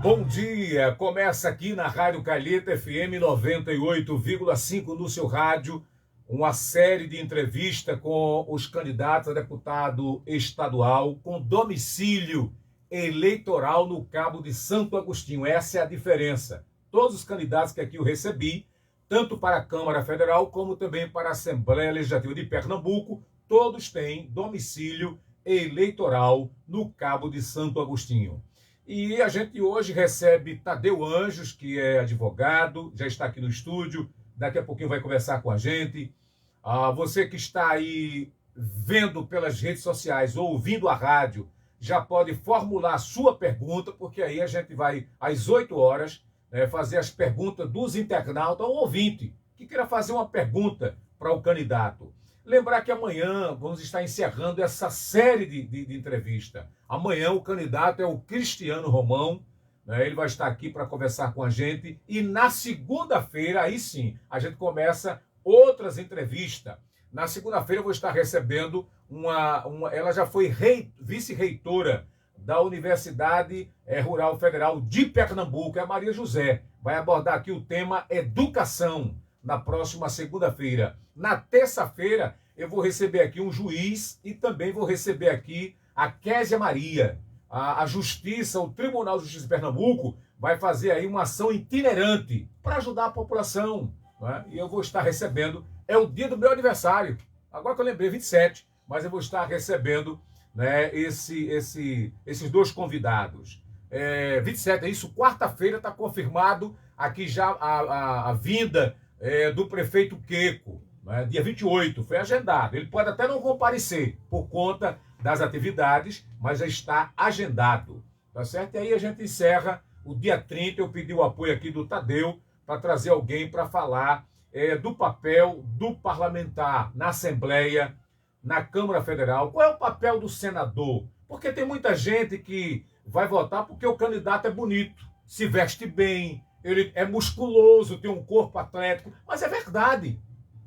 Bom dia! Começa aqui na Rádio Calheta FM 98,5 no seu rádio, uma série de entrevistas com os candidatos a deputado estadual com domicílio eleitoral no Cabo de Santo Agostinho. Essa é a diferença. Todos os candidatos que aqui eu recebi, tanto para a Câmara Federal como também para a Assembleia Legislativa de Pernambuco, todos têm domicílio eleitoral no Cabo de Santo Agostinho. E a gente hoje recebe Tadeu Anjos, que é advogado, já está aqui no estúdio, daqui a pouquinho vai conversar com a gente. Você que está aí vendo pelas redes sociais ou ouvindo a rádio, já pode formular a sua pergunta, porque aí a gente vai, às 8 horas, fazer as perguntas dos internautas ou ouvinte que queira fazer uma pergunta para o candidato. Lembrar que amanhã vamos estar encerrando essa série de entrevista. Amanhã o candidato é o Cristiano Romão, ele vai estar aqui para conversar com a gente. E na segunda-feira, aí sim, a gente começa outras entrevistas. Na segunda-feira eu vou estar recebendo ela já foi vice-reitora da Universidade Rural Federal de Pernambuco, é a Maria José. Vai abordar aqui o tema educação na próxima segunda-feira. Na terça-feira, eu vou receber aqui um juiz e também vou receber aqui a Késia Maria. A Justiça, o Tribunal de Justiça de Pernambuco, vai fazer aí uma ação itinerante para ajudar a população. E eu vou estar recebendo, é o dia do meu aniversário. Agora que eu lembrei, 27, mas eu vou estar recebendo esses dois convidados. 27, é isso, quarta-feira está confirmado aqui já a vinda do prefeito Queco, dia 28, foi agendado. Ele pode até não comparecer por conta das atividades, mas já está agendado, tá certo? E aí a gente encerra o dia 30, eu pedi o apoio aqui do Tadeu para trazer alguém para falar do papel do parlamentar na Assembleia, na Câmara Federal. Qual é o papel do senador? Porque tem muita gente que vai votar porque o candidato é bonito, se veste bem, ele é musculoso, tem um corpo atlético, mas é verdade.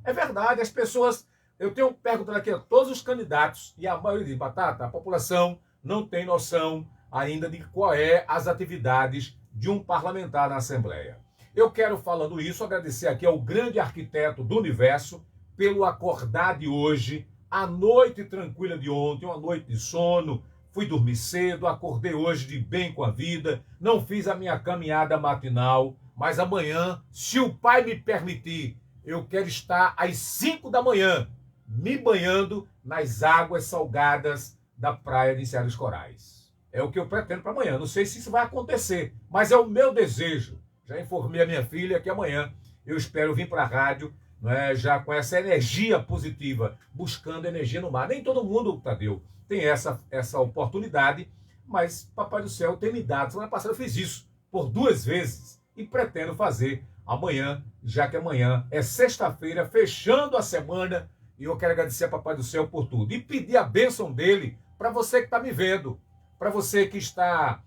É verdade, as pessoas... Eu tenho perguntado aqui a todos os candidatos, e a maioria diz, Batata, a população não tem noção ainda de qual é as atividades de um parlamentar na Assembleia. Eu quero, falando isso, agradecer aqui ao grande arquiteto do universo pelo acordar de hoje, a noite tranquila de ontem, uma noite de sono, fui dormir cedo, acordei hoje de bem com a vida, não fiz a minha caminhada matinal, mas amanhã, se o Pai me permitir, eu quero estar às 5 da manhã, me banhando nas águas salgadas da praia de Enseada dos Corais. É o que eu pretendo para amanhã. Não sei se isso vai acontecer, mas é o meu desejo. Já informei a minha filha que amanhã eu espero vir para a rádio, já com essa energia positiva, buscando energia no mar. Nem todo mundo, Tadeu, tem essa oportunidade, mas Papai do Céu tem me dado. Semana passada eu fiz isso por 2 vezes e pretendo fazer amanhã, já que amanhã é sexta-feira, fechando a semana, e eu quero agradecer a Papai do Céu por tudo. E pedir a bênção dele para você que está me vendo, para você que está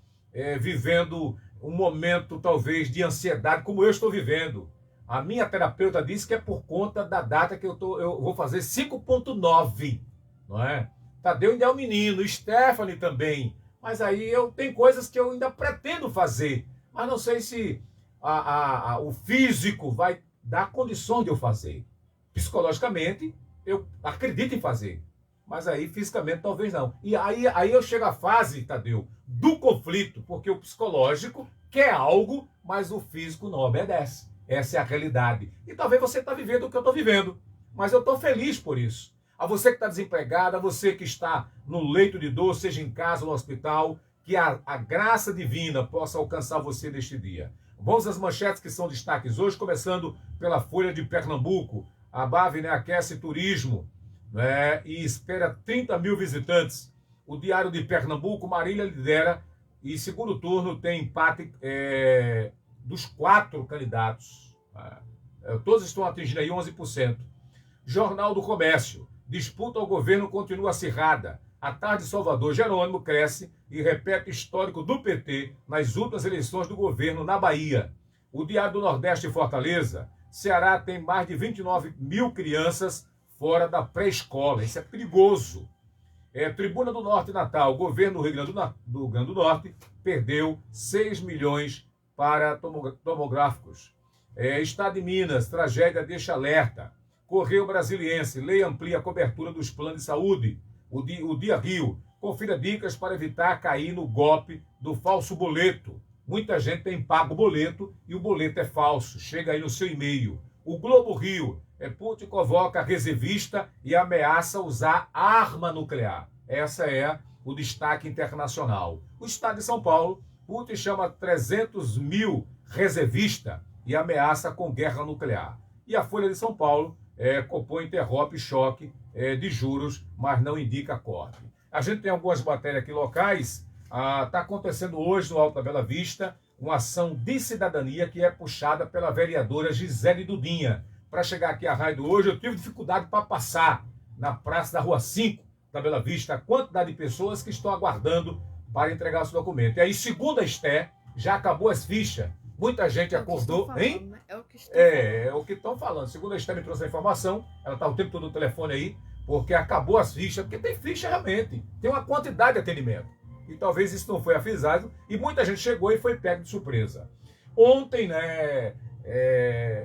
vivendo um momento, talvez, de ansiedade, como eu estou vivendo. A minha terapeuta disse que é por conta da data que eu vou fazer 5.9, não é? Tadeu ainda é um menino, Stephanie também. Mas aí tem coisas que eu ainda pretendo fazer, mas não sei se o físico vai dar condições de eu fazer. Psicologicamente, eu acredito em fazer, mas aí fisicamente talvez não. E aí eu chego à fase, Tadeu, do conflito, porque o psicológico quer algo, mas o físico não obedece. Essa é a realidade. E talvez você está vivendo o que eu estou vivendo, mas eu estou feliz por isso. A você que está desempregado, a você que está no leito de dor, seja em casa ou no hospital, que a graça divina possa alcançar você neste dia. Vamos às manchetes que são destaques hoje, começando pela Folha de Pernambuco. A BAV aquece turismo e espera 30 mil visitantes. O Diário de Pernambuco, Marília lidera e segundo turno tem empate dos 4 candidatos. Todos estão atingindo aí 11%. Jornal do Comércio. Disputa ao governo continua acirrada. A tarde de Salvador, Jerônimo cresce e repete histórico do PT nas últimas eleições do governo na Bahia. O Diário do Nordeste de Fortaleza. Ceará tem mais de 29 mil crianças fora da pré-escola. Isso é perigoso. Tribuna do Norte Natal, governo do Rio Grande do Norte perdeu 6 milhões para tomográficos. Estado de Minas, tragédia deixa alerta. Correio Brasiliense, lei amplia a cobertura dos planos de saúde. O Dia Rio, confira dicas para evitar cair no golpe do falso boleto. Muita gente tem pago o boleto e o boleto é falso, chega aí no seu e-mail. O Globo Rio, Putin convoca reservista e ameaça usar arma nuclear. Essa é o destaque internacional. O Estado de São Paulo, Putin chama 300 mil reservistas e ameaça com guerra nuclear. E a Folha de São Paulo, Copom interrompe choque de juros, mas não indica corte. A gente tem algumas matérias aqui locais. Está acontecendo hoje no Alto da Bela Vista uma ação de cidadania que é puxada pela vereadora Gisele Dudinha. Para chegar aqui à rádio hoje, eu tive dificuldade para passar na praça da Rua 5 da Bela Vista a quantidade de pessoas que estão aguardando para entregar o seu documento. E aí, segundo a Esté, já acabou as fichas. Muita gente acordou, falando, hein? Né? É o que estão falando. Segundo a Esté me trouxe a informação, ela está o tempo todo no telefone aí, porque acabou as fichas, porque tem ficha realmente, tem uma quantidade de atendimento. E talvez isso não foi avisado, e muita gente chegou e foi pego de surpresa. Ontem, né,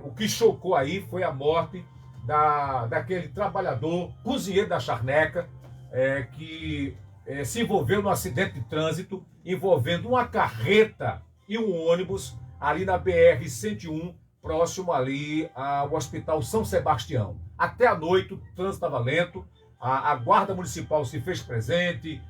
o que chocou aí foi a morte daquele trabalhador, cozinheiro da Charneca, que se envolveu num acidente de trânsito, envolvendo uma carreta e um ônibus ali na BR-101, próximo ali ao Hospital São Sebastião. Até a noite o trânsito estava lento, a Guarda Municipal se fez presente,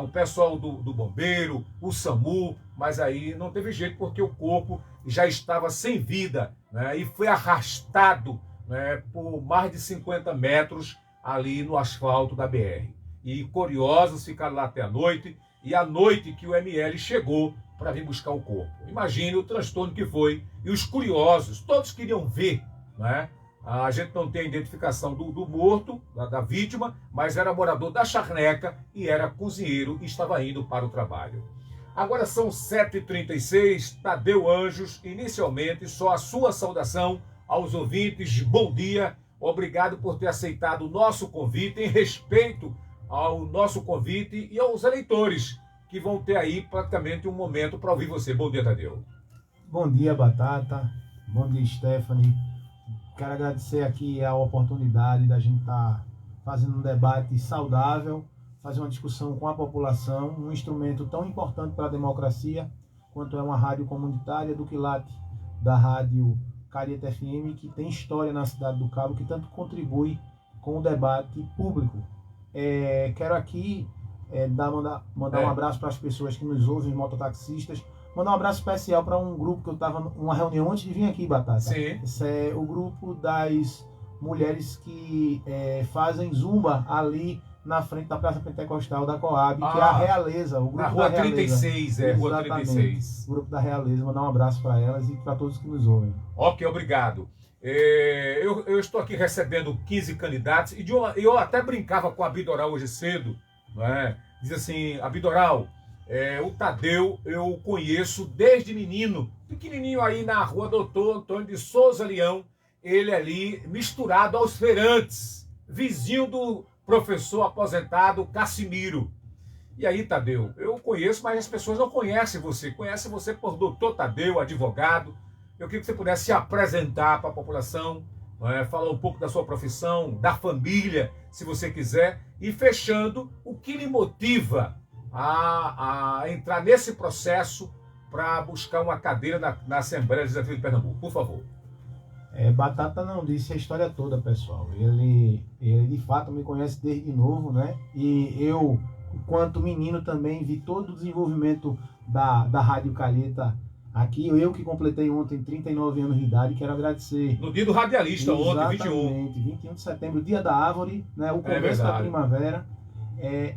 o pessoal do bombeiro, o SAMU, mas aí não teve jeito porque o corpo já estava sem vida, né, e foi arrastado, né, por mais de 50 metros ali no asfalto da BR. E curiosos ficaram lá até a noite, e à noite que o ML chegou para vir buscar o corpo. Imagine o transtorno que foi, e os curiosos, todos queriam ver, né? A gente não tem a identificação do morto, da vítima, mas era morador da Charneca e era cozinheiro e estava indo para o trabalho. Agora são 7h36, Tadeu Anjos, inicialmente só a sua saudação aos ouvintes, bom dia, obrigado por ter aceitado o nosso convite, em respeito ao nosso convite e aos eleitores, que vão ter aí praticamente um momento para ouvir você. Bom dia, Tadeu. Bom dia, Batata. Bom dia, Stephanie. Quero agradecer aqui a oportunidade da gente estar fazendo um debate saudável, fazer uma discussão com a população, um instrumento tão importante para a democracia, quanto é uma rádio comunitária do quilate da rádio Careta FM, que tem história na cidade do Cabo, que tanto contribui com o debate público. Quero aqui mandar um abraço para as pessoas que nos ouvem, mototaxistas. Mandar um abraço especial para um grupo que eu estava numa reunião antes de vir aqui, Batata. Sim. Esse é o grupo das mulheres que fazem zumba ali na frente da Praça Pentecostal da Coab, que é a Realeza. O grupo na Rua da Realeza. 36, Rua 36. O grupo da Realeza. Mandar um abraço para elas e para todos que nos ouvem. Ok, obrigado. Eu estou aqui recebendo 15 candidatos e eu até brincava com a Abidoral hoje cedo, não é? Diz assim, Abidoral, o Tadeu eu conheço desde menino, pequenininho aí na Rua Doutor Antônio de Souza Leão, ele ali misturado aos feirantes, vizinho do professor aposentado Cassimiro. E aí, Tadeu, eu conheço, mas as pessoas não conhecem você por doutor Tadeu, advogado. Eu queria que você pudesse se apresentar para a população, falar um pouco da sua profissão, da família, se você quiser, e fechando, o que lhe motiva a entrar nesse processo para buscar uma cadeira na Assembleia Legislativa de Pernambuco. Por favor. Batata não disse a história toda, pessoal. Ele de fato me conhece desde novo, né? E eu, enquanto menino, também vi todo o desenvolvimento da Rádio Calheta aqui. Eu que completei ontem 39 anos de idade, quero agradecer. No dia do radialista, ontem, 21 de setembro, dia da árvore, né? O começo da primavera.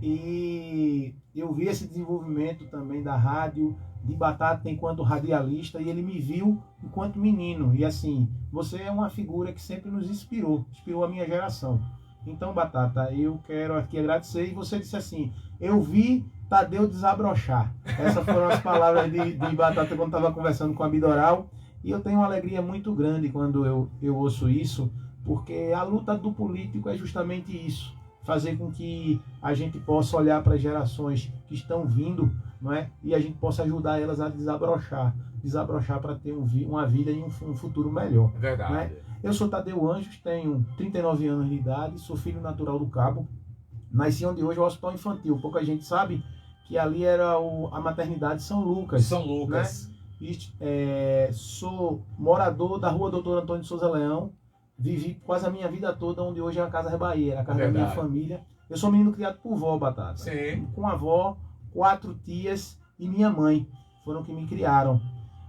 E eu vi esse desenvolvimento também da rádio, de Batata enquanto radialista, e ele me viu enquanto menino. E assim, você é uma figura que sempre nos inspirou a minha geração. Então, Batata, eu quero aqui agradecer. E você disse assim, eu vi Tadeu desabrochar. Essas foram as palavras de Batata quando estava conversando com a Bidoral. E eu tenho uma alegria muito grande quando eu ouço isso, porque a luta do político é justamente isso. fazer com que a gente possa olhar para as gerações que estão vindo, não é? E a gente possa ajudar elas a desabrochar para ter uma vida e um futuro melhor. É verdade. Não é? Eu sou Tadeu Anjos, tenho 39 anos de idade, sou filho natural do Cabo, nasci onde hoje é o Hospital Infantil. Pouca gente sabe que ali era a maternidade São Lucas. São Lucas. Né? Sou morador da rua Doutor Antônio de Souza Leão, vivi quase a minha vida toda onde hoje é a Casa Bahia, era a casa da minha família. Eu sou menino criado por vó, Batata. Sim. Com avó, 4 tias e minha mãe foram que me criaram.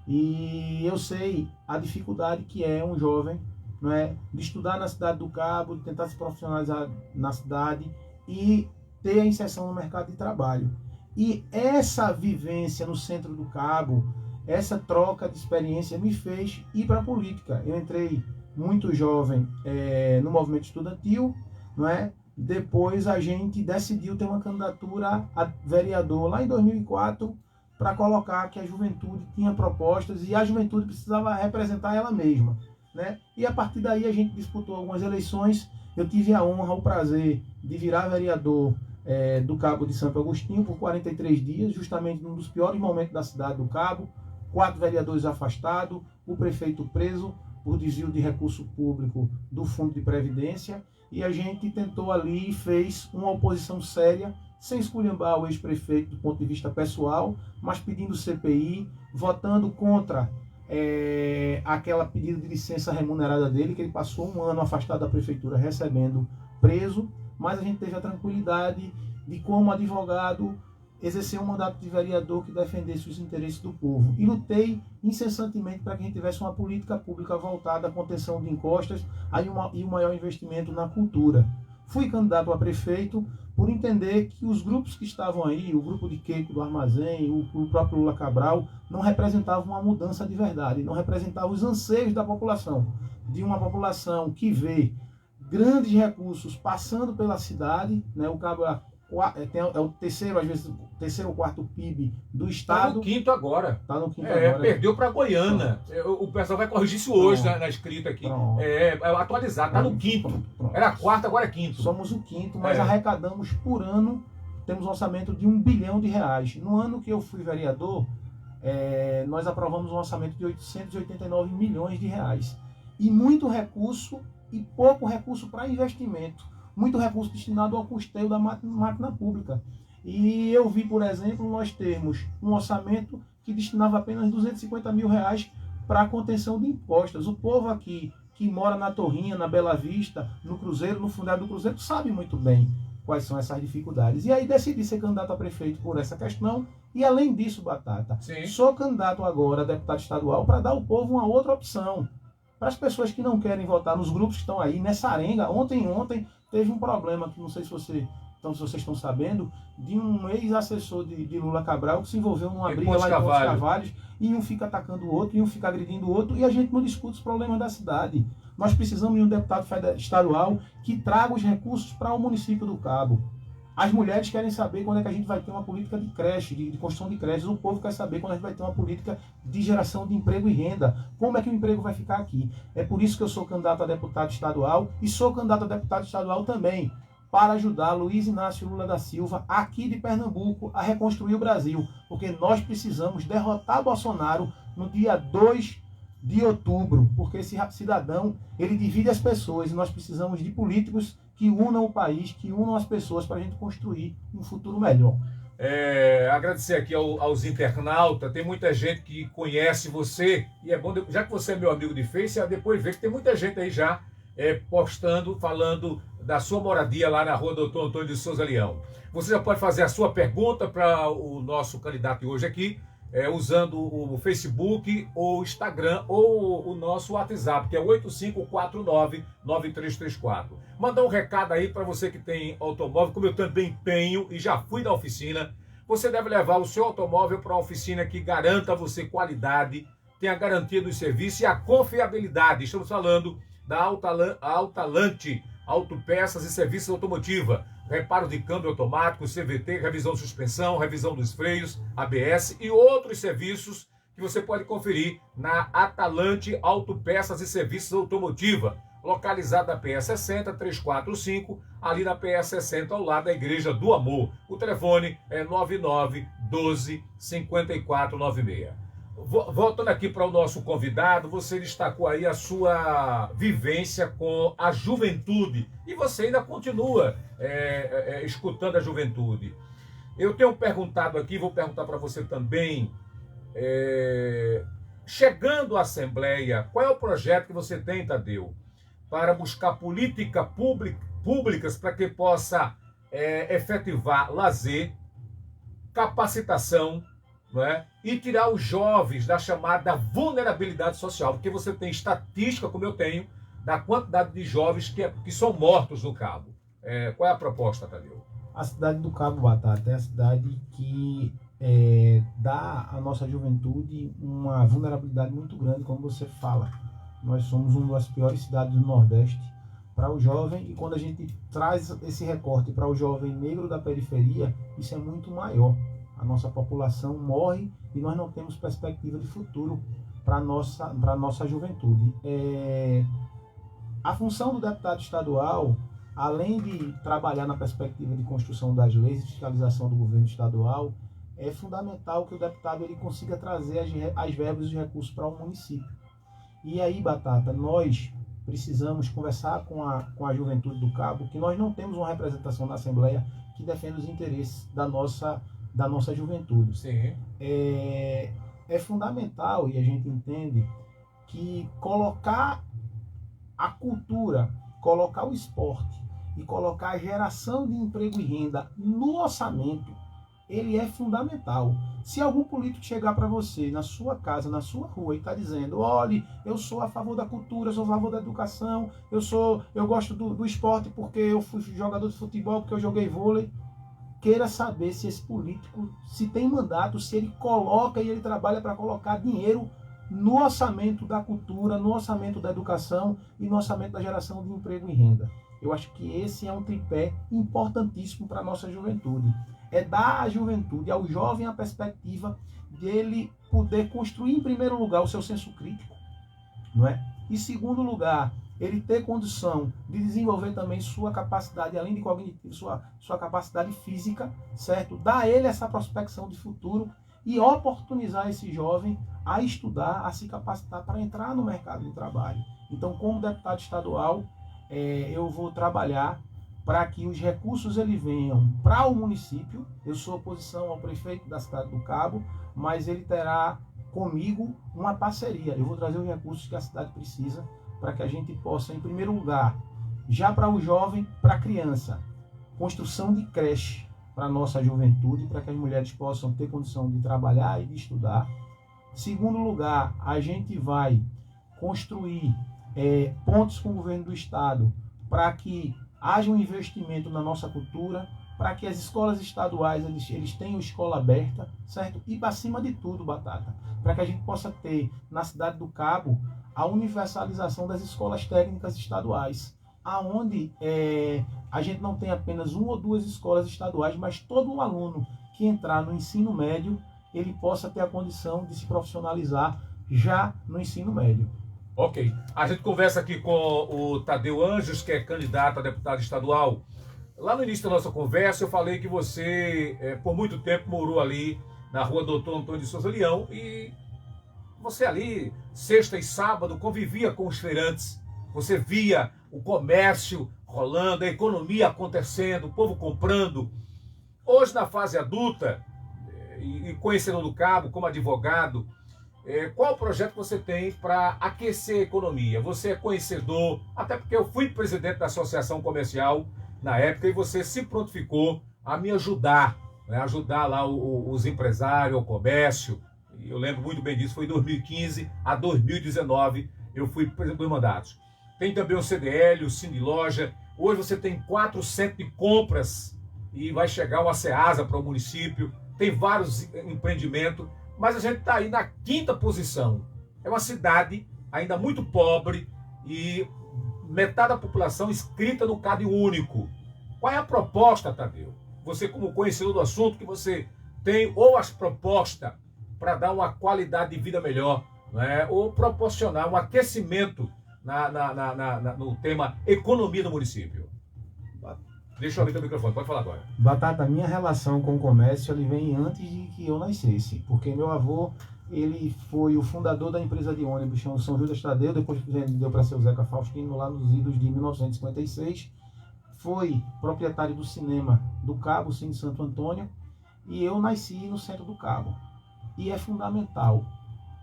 E eu sei a dificuldade que é um jovem, não é, de estudar na cidade do Cabo, de tentar se profissionalizar na cidade e ter a inserção no mercado de trabalho. E essa vivência no centro do Cabo, essa troca de experiência me fez ir para a política. Eu entrei muito jovem no movimento estudantil, não é? Depois a gente decidiu ter uma candidatura a vereador lá em 2004 para colocar que a juventude tinha propostas e a juventude precisava representar ela mesma, né? E a partir daí a gente disputou algumas eleições. Eu tive a honra, o prazer de virar vereador do Cabo de Santo Agostinho por 43 dias, justamente num dos piores momentos da cidade do Cabo. 4 vereadores afastados, o prefeito preso por desvio de recurso público do Fundo de Previdência, e a gente tentou ali e fez uma oposição séria, sem esculhambar o ex-prefeito do ponto de vista pessoal, mas pedindo CPI, votando contra aquela pedido de licença remunerada dele, que ele passou um ano afastado da prefeitura recebendo preso, mas a gente teve a tranquilidade de, como advogado, exercer um mandato de vereador que defendesse os interesses do povo. E lutei incessantemente para que a gente tivesse uma política pública voltada à contenção de encostas e o maior investimento na cultura. Fui candidato a prefeito por entender que os grupos que estavam aí, o grupo de Keiko do Armazém, o próprio Lula Cabral, não representavam uma mudança de verdade, não representavam os anseios da população, de uma população que vê grandes recursos passando pela cidade, né? O Cabo é o terceiro, às vezes, terceiro ou quarto PIB do estado. Está no quinto agora. Está no quinto agora. Perdeu para Goiânia. O pessoal vai corrigir isso hoje na escrita aqui. Atualizar, está no quinto. Era quarto, agora é quinto. Somos o quinto, mas arrecadamos por ano, temos um orçamento de R$1 bilhão. No ano que eu fui vereador, nós aprovamos um orçamento de R$889 milhões. E muito recurso e pouco recurso para investimento. Muito recurso destinado ao custeio da máquina pública. E eu vi, por exemplo, nós termos um orçamento que destinava apenas R$250 mil para a contenção de impostos. O povo aqui, que mora na Torrinha, na Bela Vista, no Cruzeiro, no Fundário do Cruzeiro, sabe muito bem quais são essas dificuldades. E aí decidi ser candidato a prefeito por essa questão. E além disso, Batata, sou candidato agora a deputado estadual para dar ao povo uma outra opção. Para as pessoas que não querem votar nos grupos que estão aí, nessa arenga, ontem teve um problema, que não sei se vocês estão sabendo, de um ex-assessor de Lula Cabral que se envolveu numa briga lá em Pontes Cavalhos, e um fica atacando o outro, e um fica agredindo o outro, e a gente não discute os problemas da cidade. Nós precisamos de um deputado estadual que traga os recursos para o município do Cabo. As mulheres querem saber quando é que a gente vai ter uma política de creche, de construção de creches. O povo quer saber quando a gente vai ter uma política de geração de emprego e renda. Como é que o emprego vai ficar aqui? É por isso que eu sou candidato a deputado estadual e sou candidato a deputado estadual também, para ajudar Luiz Inácio Lula da Silva, aqui de Pernambuco, a reconstruir o Brasil. Porque nós precisamos derrotar Bolsonaro no dia 2 de outubro. Porque esse cidadão, ele divide as pessoas, e nós precisamos de políticos que unam o país, que unam as pessoas para a gente construir um futuro melhor. Agradecer aqui aos internautas. Tem muita gente que conhece você, e é bom, já que você é meu amigo de Face, depois ver que tem muita gente aí já postando, falando da sua moradia lá na rua Doutor Antônio de Souza Leão. Você já pode fazer a sua pergunta para o nosso candidato de hoje aqui, usando o Facebook ou o Instagram ou o nosso WhatsApp, que é 8549-9334. Mandar um recado aí para você que tem automóvel, como eu também tenho e já fui da oficina. Você deve levar o seu automóvel para uma oficina que garanta a você qualidade, tem a garantia do serviço e a confiabilidade. Estamos falando da Altalante, Autopeças e Serviços Automotiva. Reparo de câmbio automático, CVT, revisão de suspensão, revisão dos freios, ABS e outros serviços que você pode conferir na Atalante Autopeças e Serviços Automotiva. localizado na PE 60 345, ali na PE 60, ao lado da Igreja do Amor. O telefone é 99 12 5496. Voltando aqui para o nosso convidado, você destacou aí a sua vivência com a juventude e você ainda continua escutando a juventude. Eu tenho perguntado aqui, vou perguntar para você também, chegando à Assembleia, qual é o projeto que você tem, Tadeu, para buscar políticas públicas para que possa efetivar lazer, capacitação, não é? E tirar os jovens da chamada vulnerabilidade social, porque você tem estatística, como eu tenho, da quantidade de jovens que são mortos no Cabo. Qual é a proposta, Tadeu? A cidade do Cabo, Batata, é a cidade que dá à nossa juventude uma vulnerabilidade muito grande, como você fala. Nós somos uma das piores cidades do Nordeste para o jovem, e quando a gente traz esse recorte para o jovem negro da periferia, isso é muito maior. A nossa população morre e nós não temos perspectiva de futuro para a nossa juventude. A função do deputado estadual, além de trabalhar na perspectiva de construção das leis e fiscalização do governo estadual, é fundamental que o deputado ele consiga trazer as verbas e os recursos para o município. E aí, Batata, nós precisamos conversar com a juventude do Cabo, que nós não temos uma representação na Assembleia que defenda os interesses da nossa juventude. Sim. É fundamental, e a gente entende, que colocar a cultura, colocar o esporte e colocar a geração de emprego e renda no orçamento, ele é fundamental. Se algum político chegar para você, na sua casa, na sua rua, e está dizendo, olha, eu sou a favor da cultura, eu sou a favor da educação, eu gosto do esporte porque eu fui jogador de futebol, porque eu joguei vôlei, queira saber se esse político, se tem mandato, se ele coloca e ele trabalha para colocar dinheiro no orçamento da cultura, no orçamento da educação e no orçamento da geração de emprego e renda. Eu acho que esse é um tripé importantíssimo para a nossa juventude. É dar à juventude, ao jovem, a perspectiva de ele poder construir, em primeiro lugar, o seu senso crítico, não é? Em segundo lugar, ele ter condição de desenvolver também sua capacidade, além de cognitivo, sua capacidade física, certo? Dar a ele essa prospecção de futuro e oportunizar esse jovem a estudar, a se capacitar para entrar no mercado de trabalho. Então, como deputado estadual, eu vou trabalhar para que os recursos ele venham para o município. Eu sou oposição ao prefeito da cidade do Cabo, mas ele terá comigo uma parceria. Eu vou trazer os recursos que a cidade precisa para que a gente possa, em primeiro lugar, já para o jovem, para a criança, construção de creche para a nossa juventude, para que as mulheres possam ter condição de trabalhar e de estudar. Segundo lugar, a gente vai construir pontos com o governo do estado para que haja um investimento na nossa cultura, para que as escolas estaduais eles tenham escola aberta, certo? E acima de tudo, Batata, para que a gente possa ter na cidade do Cabo a universalização das escolas técnicas estaduais, aonde a gente não tem apenas uma ou duas escolas estaduais, mas todo um aluno que entrar no ensino médio, ele possa ter a condição de se profissionalizar já no ensino médio. Ok. A gente conversa aqui com o Tadeu Anjos, que é candidato a deputado estadual. Lá no início da nossa conversa, eu falei que você, por muito tempo, morou ali na rua Doutor Antônio de Souza Leão e você ali, sexta e sábado, convivia com os feirantes. Você via o comércio rolando, a economia acontecendo, o povo comprando. Hoje, na fase adulta, e conhecendo do Cabo como advogado, qual o projeto que você tem para aquecer a economia? Você é conhecedor, até porque eu fui presidente da Associação Comercial na época e você se prontificou a me ajudar, né? Ajudar lá os empresários, o comércio. Eu lembro muito bem disso, foi em 2015 a 2019, eu fui presidente dos mandatos. Tem também o CDL, o Cine Loja. Hoje você tem 4 centros de compras e vai chegar uma SEASA para o município. Tem vários empreendimentos. Mas a gente está aí na 5ª posição. É uma cidade ainda muito pobre e metade da população inscrita no Cade Único. Qual é a proposta, Tadeu? Você, como conhecedor do assunto, que você tem ou as propostas para dar uma qualidade de vida melhor, né? Ou proporcionar um aquecimento no tema economia do município? Deixa eu abrir o microfone, pode falar agora. Batata, minha relação com o comércio ele vem antes de que eu nascesse, porque meu avô ele foi o fundador da empresa de ônibus São Judas Tadeu, depois vendeu para seu Zeca Faustino lá nos idos de 1956, foi proprietário do cinema do Cabo, Cine Santo Antônio, e eu nasci no centro do Cabo. E é fundamental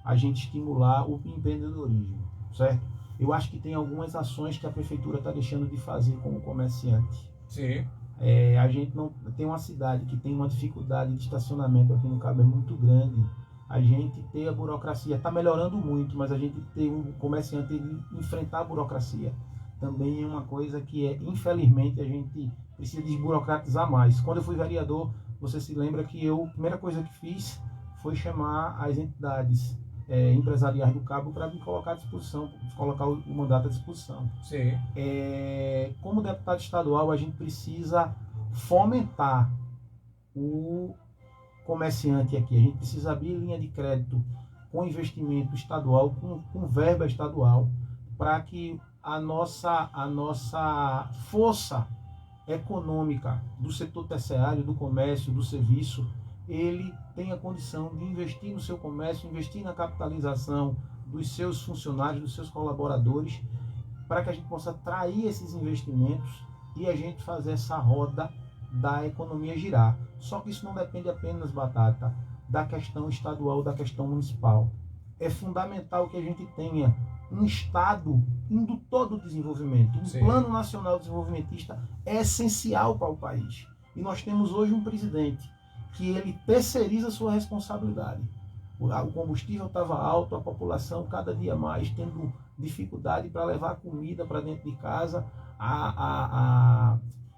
a gente estimular o empreendedorismo, certo? Eu acho que tem algumas ações que a prefeitura está deixando de fazer como comerciante. Sim. A gente não tem uma cidade que tem uma dificuldade de estacionamento aqui no Cabo é muito grande. A gente ter a burocracia está melhorando muito, mas a gente ter um comerciante enfrentar a burocracia também é uma coisa que infelizmente a gente precisa desburocratizar mais. Quando eu fui vereador, você se lembra que a primeira coisa que fiz foi chamar as entidades empresariais do Cabo para me colocar à disposição, colocar o mandato à disposição. Sim. Como deputado estadual, a gente precisa fomentar o comerciante aqui. A gente precisa abrir linha de crédito com investimento estadual, com verba estadual, para que a nossa força econômica do setor terciário, do comércio, do serviço, ele tenha condição de investir no seu comércio, investir na capitalização dos seus funcionários, dos seus colaboradores, para que a gente possa atrair esses investimentos e a gente fazer essa roda da economia girar. Só que isso não depende apenas, Batata, da questão estadual, da questão municipal. É fundamental que a gente tenha um Estado indo todo o desenvolvimento. Um Plano Nacional Desenvolvimentista é essencial para o país. E nós temos hoje um presidente que ele terceiriza a sua responsabilidade. O combustível estava alto, a população cada dia mais tendo dificuldade para levar comida para dentro de casa,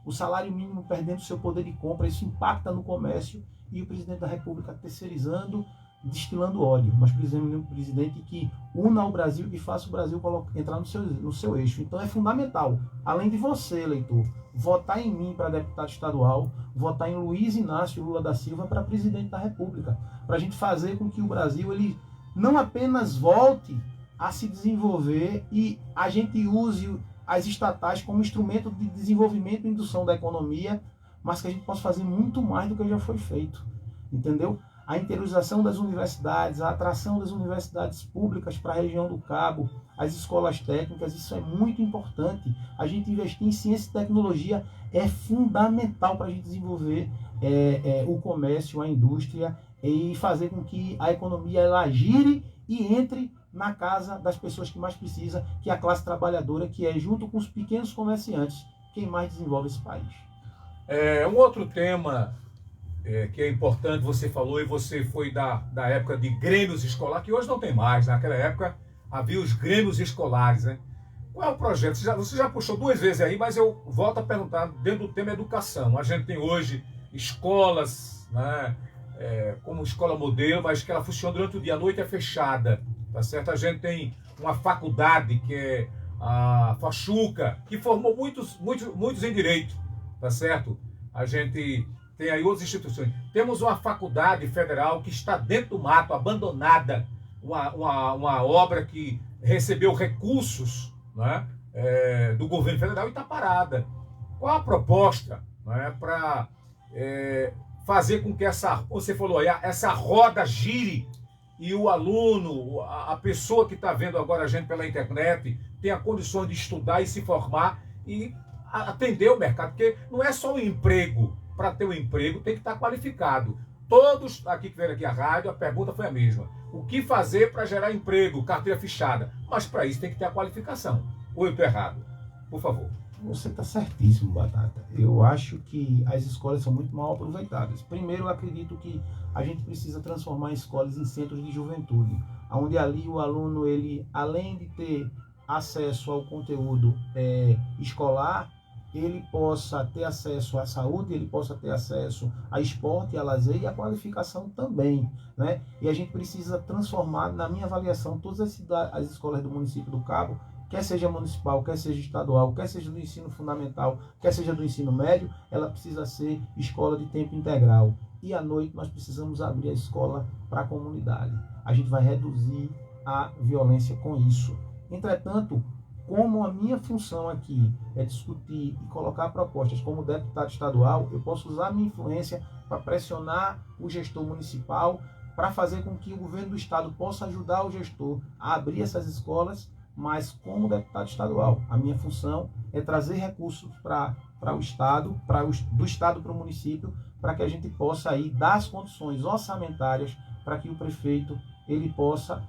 o salário mínimo perdendo seu poder de compra, isso impacta no comércio, e o presidente da República terceirizando, destilando ódio. Nós precisamos de um presidente que una o Brasil, que faça o Brasil entrar no seu eixo. Então é fundamental, além de você, eleitor, votar em mim para deputado estadual, votar em Luiz Inácio Lula da Silva para presidente da República, para a gente fazer com que o Brasil ele não apenas volte a se desenvolver e a gente use as estatais como instrumento de desenvolvimento e indução da economia, mas que a gente possa fazer muito mais do que já foi feito, entendeu? A interiorização das universidades, a atração das universidades públicas para a região do Cabo, as escolas técnicas, isso é muito importante. A gente investir em ciência e tecnologia é fundamental para a gente desenvolver o comércio, a indústria e fazer com que a economia ela gire e entre na casa das pessoas que mais precisam, que é a classe trabalhadora, que é, junto com os pequenos comerciantes, quem mais desenvolve esse país. Um outro tema que é importante, você falou, e você foi da época de grêmios escolares, que hoje não tem mais. Naquela época havia os grêmios escolares, né? Qual é o projeto? Você já puxou 2 vezes aí, mas eu volto a perguntar dentro do tema educação. A gente tem hoje escolas, né, como escola modelo, mas que ela funciona durante o dia, a noite é fechada, tá certo? A gente tem uma faculdade que é a Fachuca, que formou muitos em direito, tá certo? A gente tem aí outras instituições. Temos uma faculdade federal que está dentro do mato, abandonada, uma obra que recebeu recursos, né, do governo federal e está parada. Qual a proposta, né, para fazer com que você falou aí, essa roda gire e o aluno, a pessoa que está vendo agora a gente pela internet, tenha condições de estudar e se formar e atender o mercado? Porque não é só o emprego. Para ter um emprego tem que estar qualificado. Todos aqui que vieram aqui à rádio, a pergunta foi a mesma. O que fazer para gerar emprego, carteira fichada? Mas para isso tem que ter a qualificação. Ou eu estou errado? Por favor. Você está certíssimo, Batata. Eu acho que as escolas são muito mal aproveitadas. Primeiro, eu acredito que a gente precisa transformar escolas em centros de juventude, onde ali o aluno, ele, além de ter acesso ao conteúdo escolar, ele possa ter acesso à saúde, ele possa ter acesso a esporte, a lazer e a qualificação também, né? E a gente precisa transformar, na minha avaliação, todas as escolas do município do Cabo, quer seja municipal, quer seja estadual, quer seja do ensino fundamental, quer seja do ensino médio, ela precisa ser escola de tempo integral. E à noite nós precisamos abrir a escola para a comunidade. A gente vai reduzir a violência com isso. Entretanto, como a minha função aqui é discutir e colocar propostas como deputado estadual, eu posso usar a minha influência para pressionar o gestor municipal, para fazer com que o governo do estado possa ajudar o gestor a abrir essas escolas, mas como deputado estadual, a minha função é trazer recursos para o estado, do estado para o município, para que a gente possa aí dar as condições orçamentárias para que o prefeito ele possa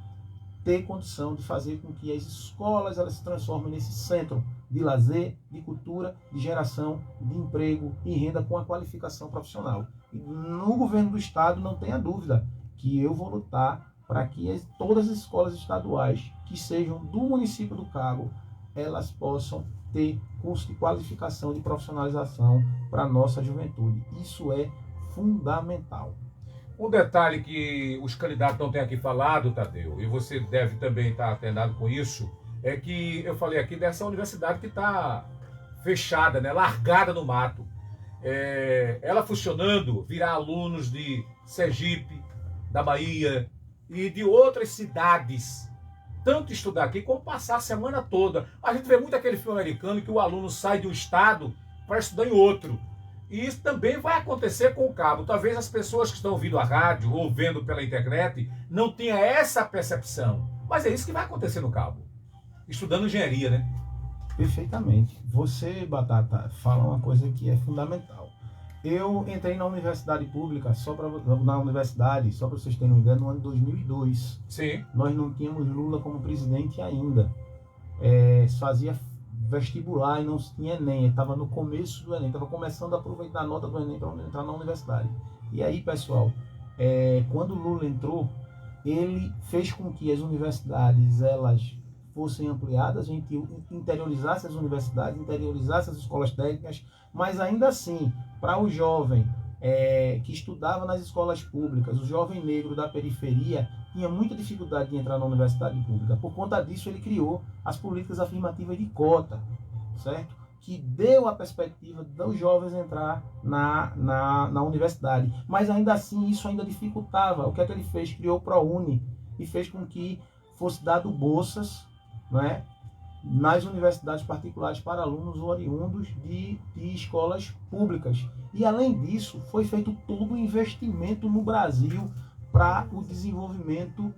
ter condição de fazer com que as escolas elas se transformem nesse centro de lazer, de cultura, de geração de emprego e renda com a qualificação profissional. E no governo do estado não tenha dúvida que eu vou lutar para que todas as escolas estaduais que sejam do município do Cabo, elas possam ter curso de qualificação, de profissionalização para a nossa juventude. Isso é fundamental. Um detalhe que os candidatos não têm aqui falado, Tadeu, e você deve também estar atendado com isso, é que eu falei aqui dessa universidade que está fechada, né, largada no mato. Ela funcionando, virá alunos de Sergipe, da Bahia e de outras cidades, tanto estudar aqui como passar a semana toda. A gente vê muito aquele filme americano que o aluno sai de um estado para estudar em outro. E isso também vai acontecer com o Cabo. Talvez as pessoas que estão ouvindo a rádio ou vendo pela internet não tenham essa percepção. Mas é isso que vai acontecer no Cabo. Estudando engenharia, né? Perfeitamente. Você, Batata, fala uma coisa que é fundamental. Eu entrei na universidade pública, só para vocês terem uma ideia, no ano de 2002. Sim. Nós não tínhamos Lula como presidente ainda. Fazia vestibular e não tinha Enem, estava no começo do Enem, estava começando a aproveitar a nota do Enem para entrar na universidade. E aí, pessoal, quando o Lula entrou, ele fez com que as universidades elas fossem ampliadas, a gente interiorizasse as universidades, interiorizasse as escolas técnicas, mas ainda assim, para o jovem que estudava nas escolas públicas, o jovem negro da periferia, tinha muita dificuldade de entrar na universidade pública. Por conta disso, ele criou as políticas afirmativas de cota, certo? Que deu a perspectiva dos jovens entrar na universidade. Mas ainda assim, isso ainda dificultava. O que é que ele fez? Criou o ProUni e fez com que fosse dado bolsas, não é, nas universidades particulares para alunos oriundos de escolas públicas. E além disso, foi feito todo o investimento no Brasil para o desenvolvimento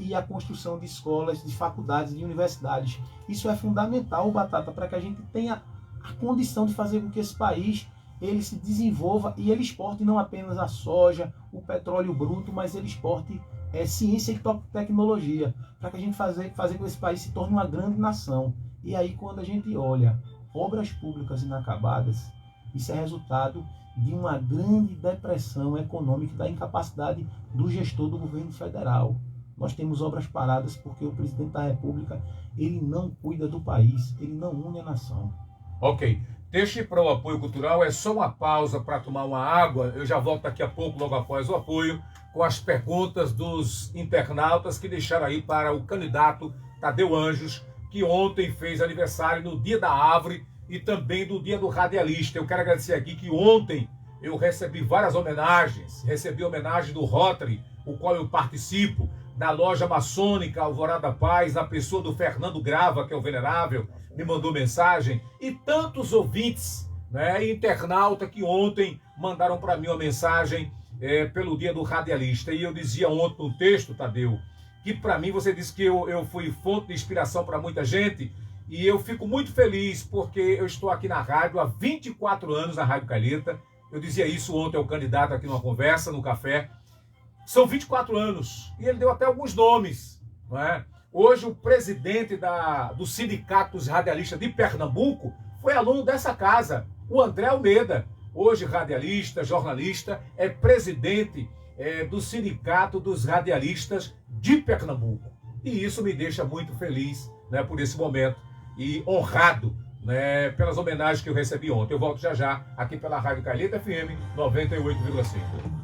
e a construção de escolas, de faculdades, de universidades. Isso é fundamental, Batata, para que a gente tenha a condição de fazer com que esse país ele se desenvolva e ele exporte não apenas a soja, o petróleo bruto, mas ele exporte ciência e tecnologia, para que a gente fazer com que esse país se torne uma grande nação. E aí, quando a gente olha obras públicas inacabadas, isso é resultado de uma grande depressão econômica, da incapacidade do gestor do governo federal. Nós temos obras paradas porque o presidente da República ele não cuida do país, ele não une a nação. Ok. Deixe para o apoio cultural, é só uma pausa para tomar uma água. Eu já volto daqui a pouco, logo após o apoio, com as perguntas dos internautas que deixaram aí para o candidato Tadeu Anjos, que ontem fez aniversário no Dia da Árvore e também do Dia do Radialista. Eu quero agradecer aqui que ontem eu recebi várias homenagens. Recebi homenagem do Rotary, o qual eu participo, da loja maçônica Alvorada Paz, na pessoa do Fernando Grava, que é o venerável, me mandou mensagem, e tantos ouvintes, né, e internauta que ontem mandaram para mim uma mensagem pelo Dia do Radialista. E eu dizia ontem no texto, Tadeu, que para mim você disse que eu fui fonte de inspiração para muita gente, e eu fico muito feliz porque eu estou aqui na rádio há 24 anos, na Rádio Calheta. Eu dizia isso ontem ao candidato aqui numa conversa, no café. São 24 anos, e ele deu até alguns nomes, não é? Hoje o presidente do Sindicato dos Radialistas de Pernambuco foi aluno dessa casa, o André Almeida. Hoje radialista, jornalista, é presidente do Sindicato dos Radialistas de Pernambuco. E isso me deixa muito feliz, né, por esse momento e honrado, né, pelas homenagens que eu recebi ontem. Eu volto já já aqui pela Rádio Calheta FM 98,5.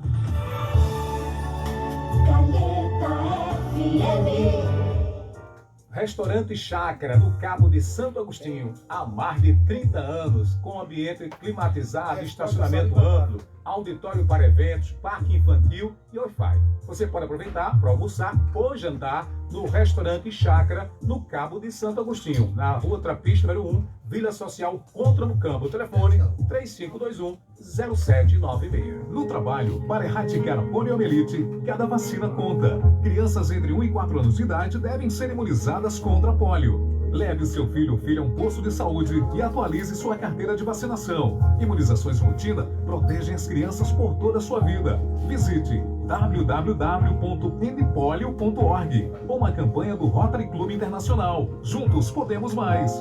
Restaurante Chácara, no Cabo de Santo Agostinho, há mais de 30 anos, com ambiente climatizado, estacionamento amplo, auditório para eventos, parque infantil e Wi-Fi. Você pode aproveitar para almoçar ou jantar no restaurante Chácara, no Cabo de Santo Agostinho, na rua Trapista, número 1, Vila Social, Contra no Campo. O telefone 3521-0796. No trabalho, para erradicar a poliomielite, cada vacina conta. Crianças entre 1 e 4 anos de idade devem ser imunizadas contra a polio. Leve seu filho ou filha a um posto de saúde e atualize sua carteira de vacinação. Imunizações rotina protegem as crianças por toda a sua vida. Visite www.ndpolio.org, uma campanha do Rotary Clube Internacional. Juntos podemos mais.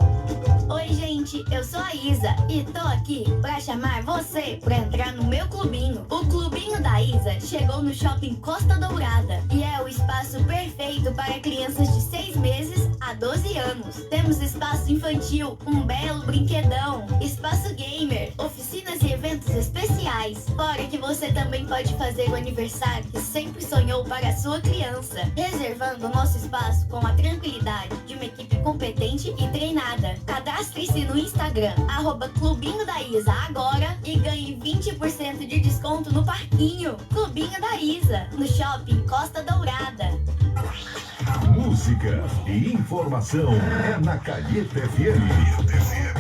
Oi, gente, eu sou a Isa e tô aqui pra chamar você pra entrar no meu clubinho. O Clubinho da Isa chegou no Shopping Costa Dourada e é o espaço perfeito para crianças de 6 meses a 12 anos. Temos espaço infantil, um belo brinquedão, espaço gamer, oficinas e eventos especiais. Fora que você também pode fazer o aniversário que sempre sonhou para a sua criança, reservando o nosso espaço com a tranquilidade de uma equipe competente e treinada. Cadastre-se no Instagram, @Clubinho da Isa agora e ganhe 20% de desconto no parquinho. Clubinho da Isa, no Shopping Costa Dourada. Música e informação é na Calheta FM.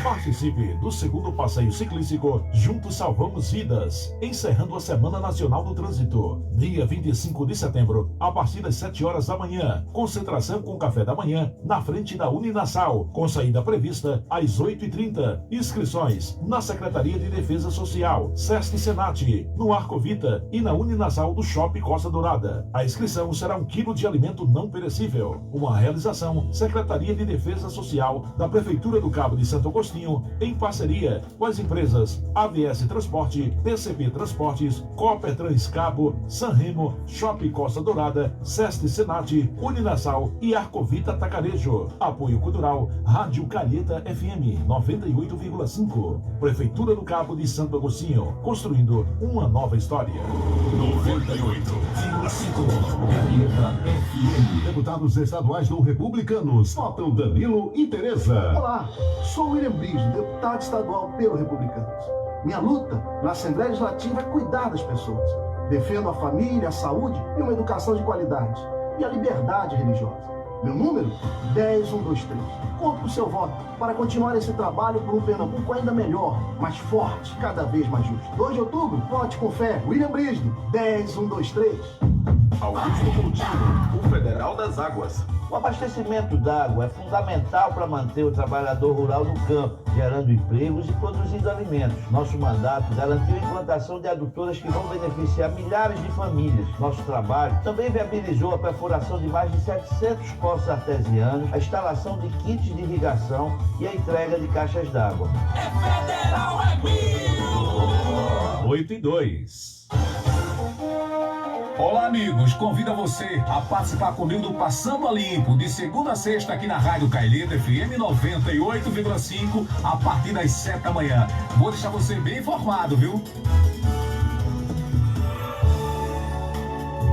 Participe do segundo passeio ciclístico Juntos Salvamos Vidas, encerrando a Semana Nacional do Trânsito. Dia 25 de setembro, a partir das 7 horas da manhã. Concentração com café da manhã na frente da Uninasal, com saída prevista às 8h30. Inscrições na Secretaria de Defesa Social, Sesc Senat, no Arcovita e na Uninasal do Shopping Costa Dourada. A inscrição será 1 quilo de alimento não perecível. Uma realização Secretaria de Defesa Social da Prefeitura do Cabo de Santo Agostinho, em parceria com as empresas AVS Transporte, PCP Transportes, Cooper Transcabo, Sanremo, Shopping Costa Dourada, Sesc Senat, Uninasal e Arcovita Atacarejo. Apoio Cultural, Rádio Calheta FM 98,5. Prefeitura do Cabo de Santo Agostinho, construindo uma nova história. 98,5 Calheta FM. Deputados estaduais do Republicanos, votam Danilo e Tereza. Olá, sou William Briggs, deputado estadual pelo Republicanos. Minha luta na Assembleia Legislativa é cuidar das pessoas. Defendo a família, a saúde e uma educação de qualidade. E a liberdade religiosa. Meu número? 10123. Conto com o seu voto para continuar esse trabalho por um Pernambuco ainda melhor, mais forte, cada vez mais justo. 2 de outubro, vote com fé. William Brisde, 10123. Augusto Coutinho, o Federal das Águas. O abastecimento d'água é fundamental para manter o trabalhador rural no campo, gerando empregos e produzindo alimentos. Nosso mandato garantiu a implantação de adutoras que vão beneficiar milhares de famílias. Nosso trabalho também viabilizou a perfuração de mais de 700 poços artesianos, a instalação de kits de irrigação e a entrega de caixas d'água. É Federal, é 8:02. Olá, amigos, convido você a participar comigo do Passando a Limpo, de segunda a sexta aqui na Rádio Calheta FM 98,5, a partir das 7 da manhã. Vou deixar você bem informado, viu?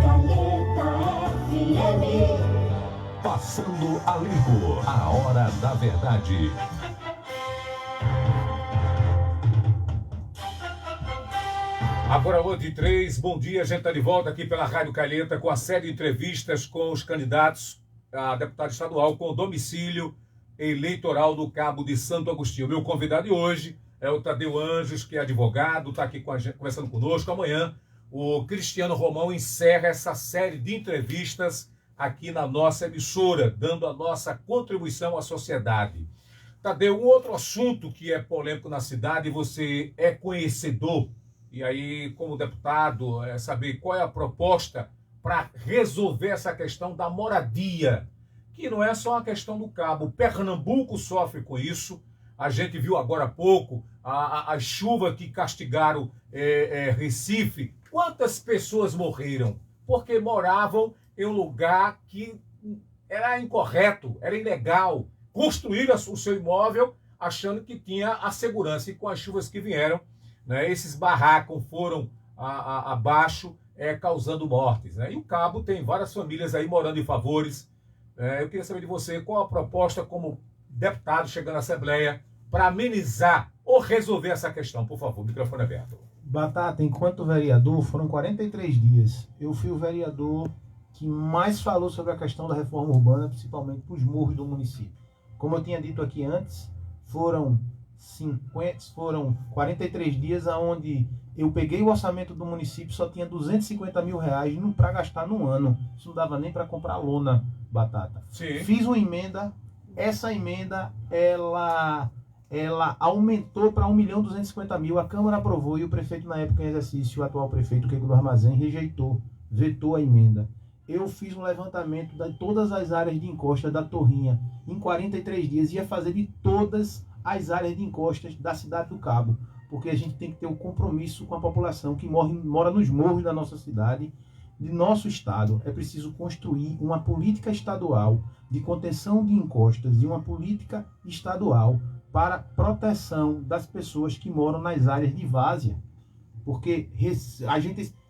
Calheta FM. Passando a Limpo, a hora da verdade. Agora 8h03, bom dia, a gente está de volta aqui pela Rádio Calheta com a série de entrevistas com os candidatos a deputado estadual com domicílio eleitoral do Cabo de Santo Agostinho. Meu convidado de hoje é o Tadeu Anjos, que é advogado, está aqui com a gente, conversando conosco. Amanhã o Cristiano Romão encerra essa série de entrevistas aqui na nossa emissora, dando a nossa contribuição à sociedade. Tadeu, um outro assunto que é polêmico na cidade, você é conhecedor. E aí, como deputado, saber qual é a proposta para resolver essa questão da moradia, que não é só uma questão do Cabo. Pernambuco sofre com isso. A gente viu agora há pouco as chuvas que castigaram Recife. Quantas pessoas morreram? Porque moravam em um lugar que era incorreto, era ilegal. Construíram o seu imóvel achando que tinha a segurança. E com as chuvas que vieram, né, esses barracos foram abaixo, causando mortes. Né? E o Cabo tem várias famílias aí morando em favores. Eu queria saber de você qual a proposta como deputado chegando à Assembleia para amenizar ou resolver essa questão. Por favor, microfone aberto. Batata, enquanto vereador, foram 43 dias. Eu fui o vereador que mais falou sobre a questão da reforma urbana, principalmente para os morros do município. Como eu tinha dito aqui antes, foram 43 dias onde eu peguei o orçamento do município, só tinha 250 mil reais para gastar no ano. Isso não dava nem para comprar lona, Batata. Sim. Fiz uma emenda, essa emenda, ela aumentou para 1.250.000, a Câmara aprovou e o prefeito na época em exercício, o atual prefeito, Kiko do Armazém, rejeitou, vetou a emenda. Eu fiz um levantamento de todas as áreas de encosta da Torrinha em 43 dias, ia fazer de todas as áreas de encostas da cidade do Cabo, porque a gente tem que ter um compromisso com a população que mora nos morros da nossa cidade, de nosso estado. É preciso construir uma política estadual de contenção de encostas e uma política estadual para proteção das pessoas que moram nas áreas de várzea, porque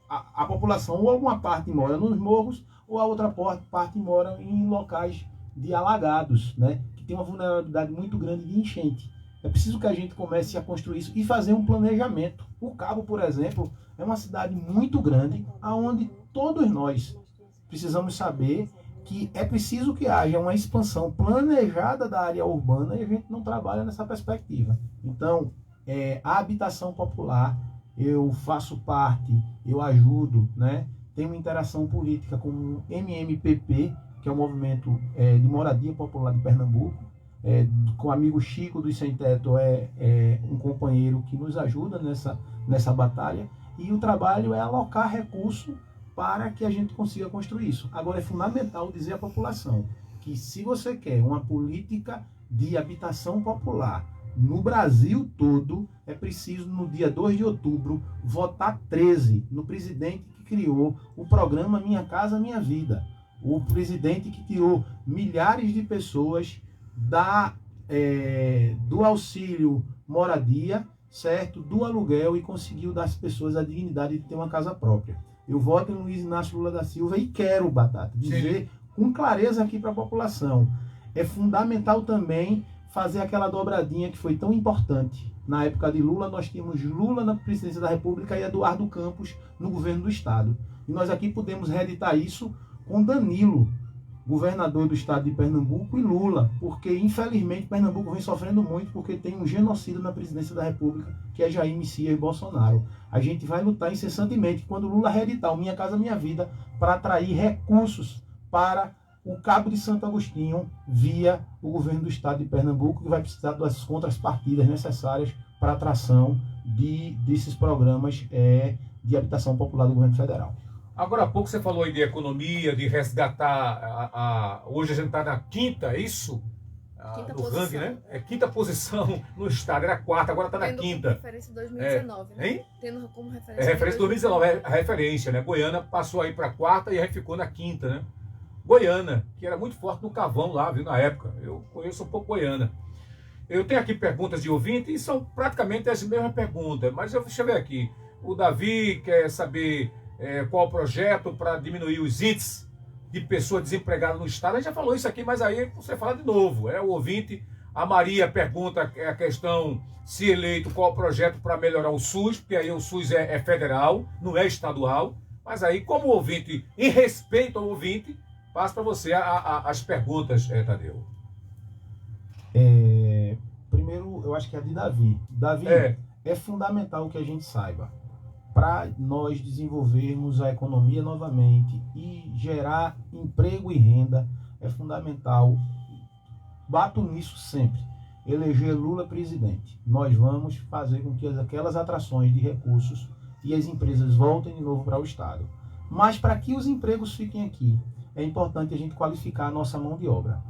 a população, ou alguma parte mora nos morros, ou a outra parte mora em locais de alagados, né? Que tem uma vulnerabilidade muito grande de enchente. É preciso que a gente comece a construir isso e fazer um planejamento. O Cabo, por exemplo, é uma cidade muito grande, onde todos nós precisamos saber que é preciso que haja uma expansão planejada da área urbana e a gente não trabalha nessa perspectiva. Então, a habitação popular, eu faço parte, eu ajudo, né? Tenho uma interação política com o MMPP, que é o Movimento de Moradia Popular de Pernambuco, com o amigo Chico do Sem Teto, um companheiro que nos ajuda nessa batalha, e o trabalho é alocar recursos para que a gente consiga construir isso. Agora, é fundamental dizer à população que se você quer uma política de habitação popular no Brasil todo, é preciso, no dia 2 de outubro, votar 13 no presidente que criou o programa Minha Casa Minha Vida. O presidente que tirou milhares de pessoas do auxílio moradia, certo? Do aluguel, e conseguiu dar às pessoas a dignidade de ter uma casa própria. Eu voto em Luiz Inácio Lula da Silva e quero, Batata, dizer com clareza aqui para a população. É fundamental também fazer aquela dobradinha que foi tão importante. Na época de Lula, nós tínhamos Lula na presidência da República e Eduardo Campos no governo do Estado. E nós aqui podemos reeditar isso com Danilo, governador do estado de Pernambuco, e Lula, porque infelizmente Pernambuco vem sofrendo muito porque tem um genocida na presidência da República, que é Jair Messias Bolsonaro. A gente vai lutar incessantemente quando Lula reeditar o Minha Casa Minha Vida para atrair recursos para o Cabo de Santo Agostinho via o governo do estado de Pernambuco, que vai precisar das contrapartidas necessárias para a atração desses programas de habitação popular do governo federal. Agora há pouco você falou aí de economia, de resgatar. Hoje a gente está na quinta, é isso? Quinta do posição. ranking, né? É quinta posição no estado, era a quarta, agora está na quinta. Referência 2019, né? Hein? Tendo como referência. É referência 2019, é a referência, né? Goiânia passou aí para a quarta e aí ficou na quinta, né? Goiânia, que era muito forte no Cavão lá, viu, na época. Eu conheço um pouco Goiânia. Eu tenho aqui perguntas de ouvinte e são praticamente as mesmas perguntas, mas deixa eu ver aqui. O Davi quer saber qual o projeto para diminuir os índices de pessoas desempregadas no estado. A gente já falou isso aqui, mas aí você fala de novo. O ouvinte. A Maria pergunta a questão, se eleito, qual o projeto para melhorar o SUS, porque aí o SUS é federal, não é estadual. Mas aí, como ouvinte, em respeito ao ouvinte, passo para você as perguntas, Tadeu. Primeiro, eu acho que é de Davi. Davi, é fundamental que a gente saiba, para nós desenvolvermos a economia novamente e gerar emprego e renda, é fundamental, bato nisso sempre, eleger Lula presidente. Nós vamos fazer com que aquelas atrações de recursos e as empresas voltem de novo para o Estado. Mas para que os empregos fiquem aqui, é importante a gente qualificar a nossa mão de obra.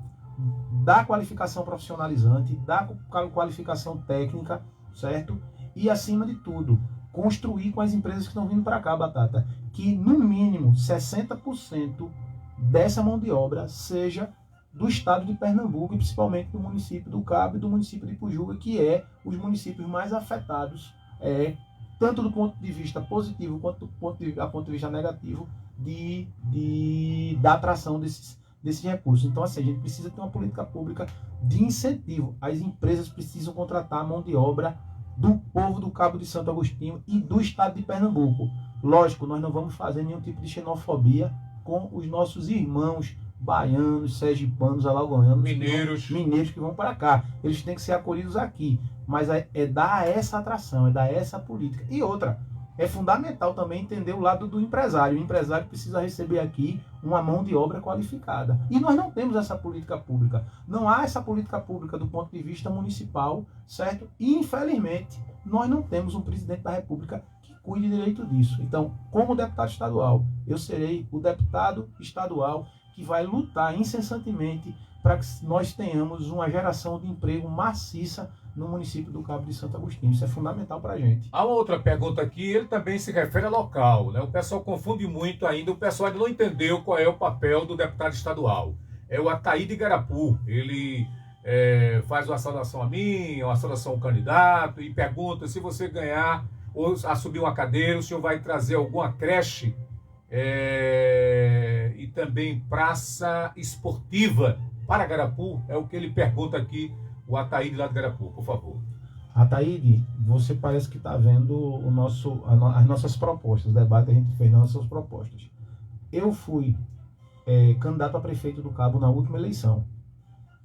Dar qualificação profissionalizante, dar qualificação técnica, certo? E, acima de tudo, construir com as empresas que estão vindo para cá, Batata, que no mínimo 60% dessa mão de obra seja do estado de Pernambuco e principalmente do município do Cabo e do município de Ipujuga, que é os municípios mais afetados, tanto do ponto de vista positivo quanto do ponto de vista negativo da atração desses recursos. Então, assim, a gente precisa ter uma política pública de incentivo. As empresas precisam contratar mão de obra do povo do Cabo de Santo Agostinho e do estado de Pernambuco. Lógico, nós não vamos fazer nenhum tipo de xenofobia com os nossos irmãos baianos, sergipanos, alagoanos, mineiros que vão para cá. Eles têm que ser acolhidos aqui. Mas é dar essa atração, é dar essa política. E outra, é fundamental também entender o lado do empresário. O empresário precisa receber aqui uma mão de obra qualificada. E nós não temos essa política pública. Não há essa política pública do ponto de vista municipal, certo? E, infelizmente, nós não temos um presidente da República que cuide direito disso. Então, como deputado estadual, eu serei o deputado estadual que vai lutar incessantemente para que nós tenhamos uma geração de emprego maciça no município do Cabo de Santo Agostinho. Isso é fundamental para a gente. Há uma outra pergunta aqui, ele também se refere a local, né? O pessoal confunde muito ainda, o pessoal ainda não entendeu qual é o papel do deputado estadual. É o Ataíde Garapu, ele faz uma saudação a mim, uma saudação ao candidato e pergunta se você ganhar ou assumir uma cadeira, o senhor vai trazer alguma creche e também praça esportiva para Garapu, é o que ele pergunta aqui, o Ataíde lá de Garapu, por favor. Ataíde, você parece que está vendo as nossas propostas, o debate a gente fez nas nossas propostas. Eu fui candidato a prefeito do Cabo na última eleição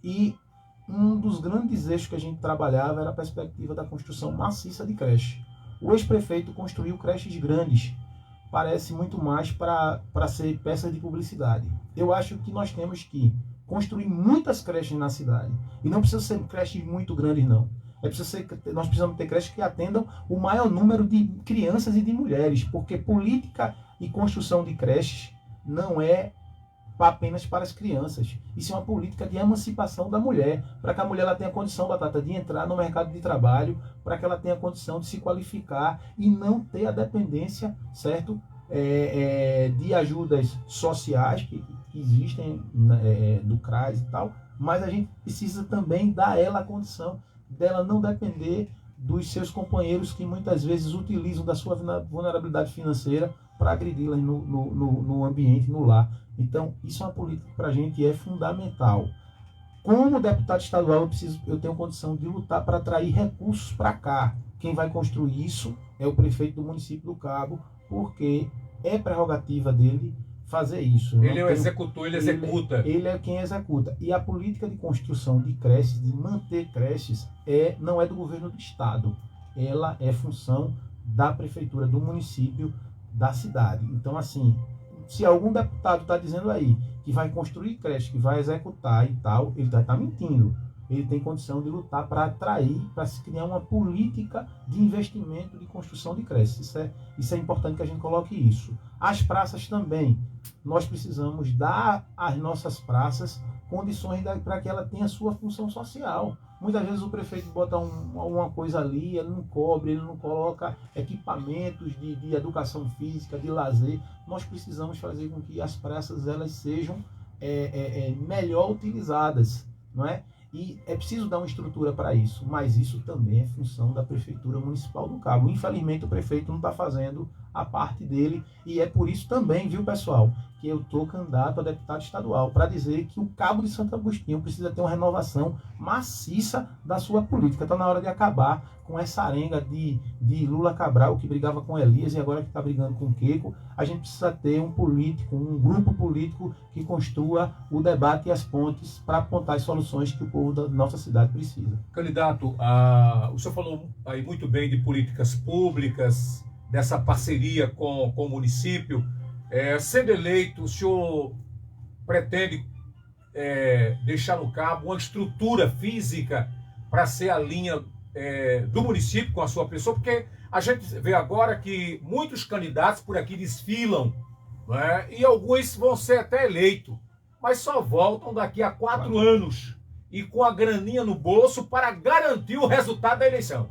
e um dos grandes eixos que a gente trabalhava era a perspectiva da construção maciça de creche. O ex-prefeito construiu creches grandes, parece muito mais para ser peça de publicidade. Eu acho que nós temos que construir muitas creches na cidade. E não precisa ser creches muito grandes, não. Nós precisamos ter creches que atendam o maior número de crianças e de mulheres, porque política e construção de creches não é apenas para as crianças. Isso é uma política de emancipação da mulher, para que a mulher ela tenha condição, Batata, de entrar no mercado de trabalho, para que ela tenha condição de se qualificar e não ter a dependência, certo? De ajudas sociais que existem do CRAS e tal, mas a gente precisa também dar a ela a condição dela não depender dos seus companheiros que muitas vezes utilizam da sua vulnerabilidade financeira para agredi-las no ambiente, no lar. Então, isso é uma política que para a gente é fundamental. Como deputado estadual, eu tenho condição de lutar para atrair recursos para cá. Quem vai construir isso é o prefeito do município do Cabo, porque é prerrogativa dele fazer isso. Ele é o executor, ele executa. Ele é quem executa. E a política de construção de creches, de manter creches, não é do governo do estado. Ela é função da prefeitura, do município, da cidade. Então, assim, se algum deputado está dizendo aí que vai construir creche, que vai executar e tal, ele está mentindo. Ele tem condição de lutar para atrair, para se criar uma política de investimento de construção de creches. Isso é importante que a gente coloque isso. As praças também. Nós precisamos dar às nossas praças condições para que ela tenha sua função social. Muitas vezes o prefeito bota uma coisa ali, ele não cobre, ele não coloca equipamentos de educação física, de lazer. Nós precisamos fazer com que as praças elas sejam melhor utilizadas, não é? E é preciso dar uma estrutura para isso, mas isso também é função da Prefeitura Municipal do Cabo. Infelizmente o prefeito não está fazendo a parte dele e é por isso também, viu pessoal, que eu estou candidato a deputado estadual, para dizer que o Cabo de Santo Agostinho precisa ter uma renovação maciça da sua política. Está na hora de acabar com essa arenga de Lula Cabral, que brigava com Elias e agora que está brigando com Queco. A gente precisa ter um grupo político que construa o debate e as pontes para apontar as soluções que o povo da nossa cidade precisa. Candidato, o senhor falou aí muito bem de políticas públicas, dessa parceria com o município. Sendo eleito, o senhor pretende deixar no Cabo uma estrutura física para ser a linha do município com a sua pessoa? Porque a gente vê agora que muitos candidatos por aqui desfilam, né? E alguns vão ser até eleitos, mas só voltam daqui a 4 anos e com a graninha no bolso para garantir o resultado da eleição.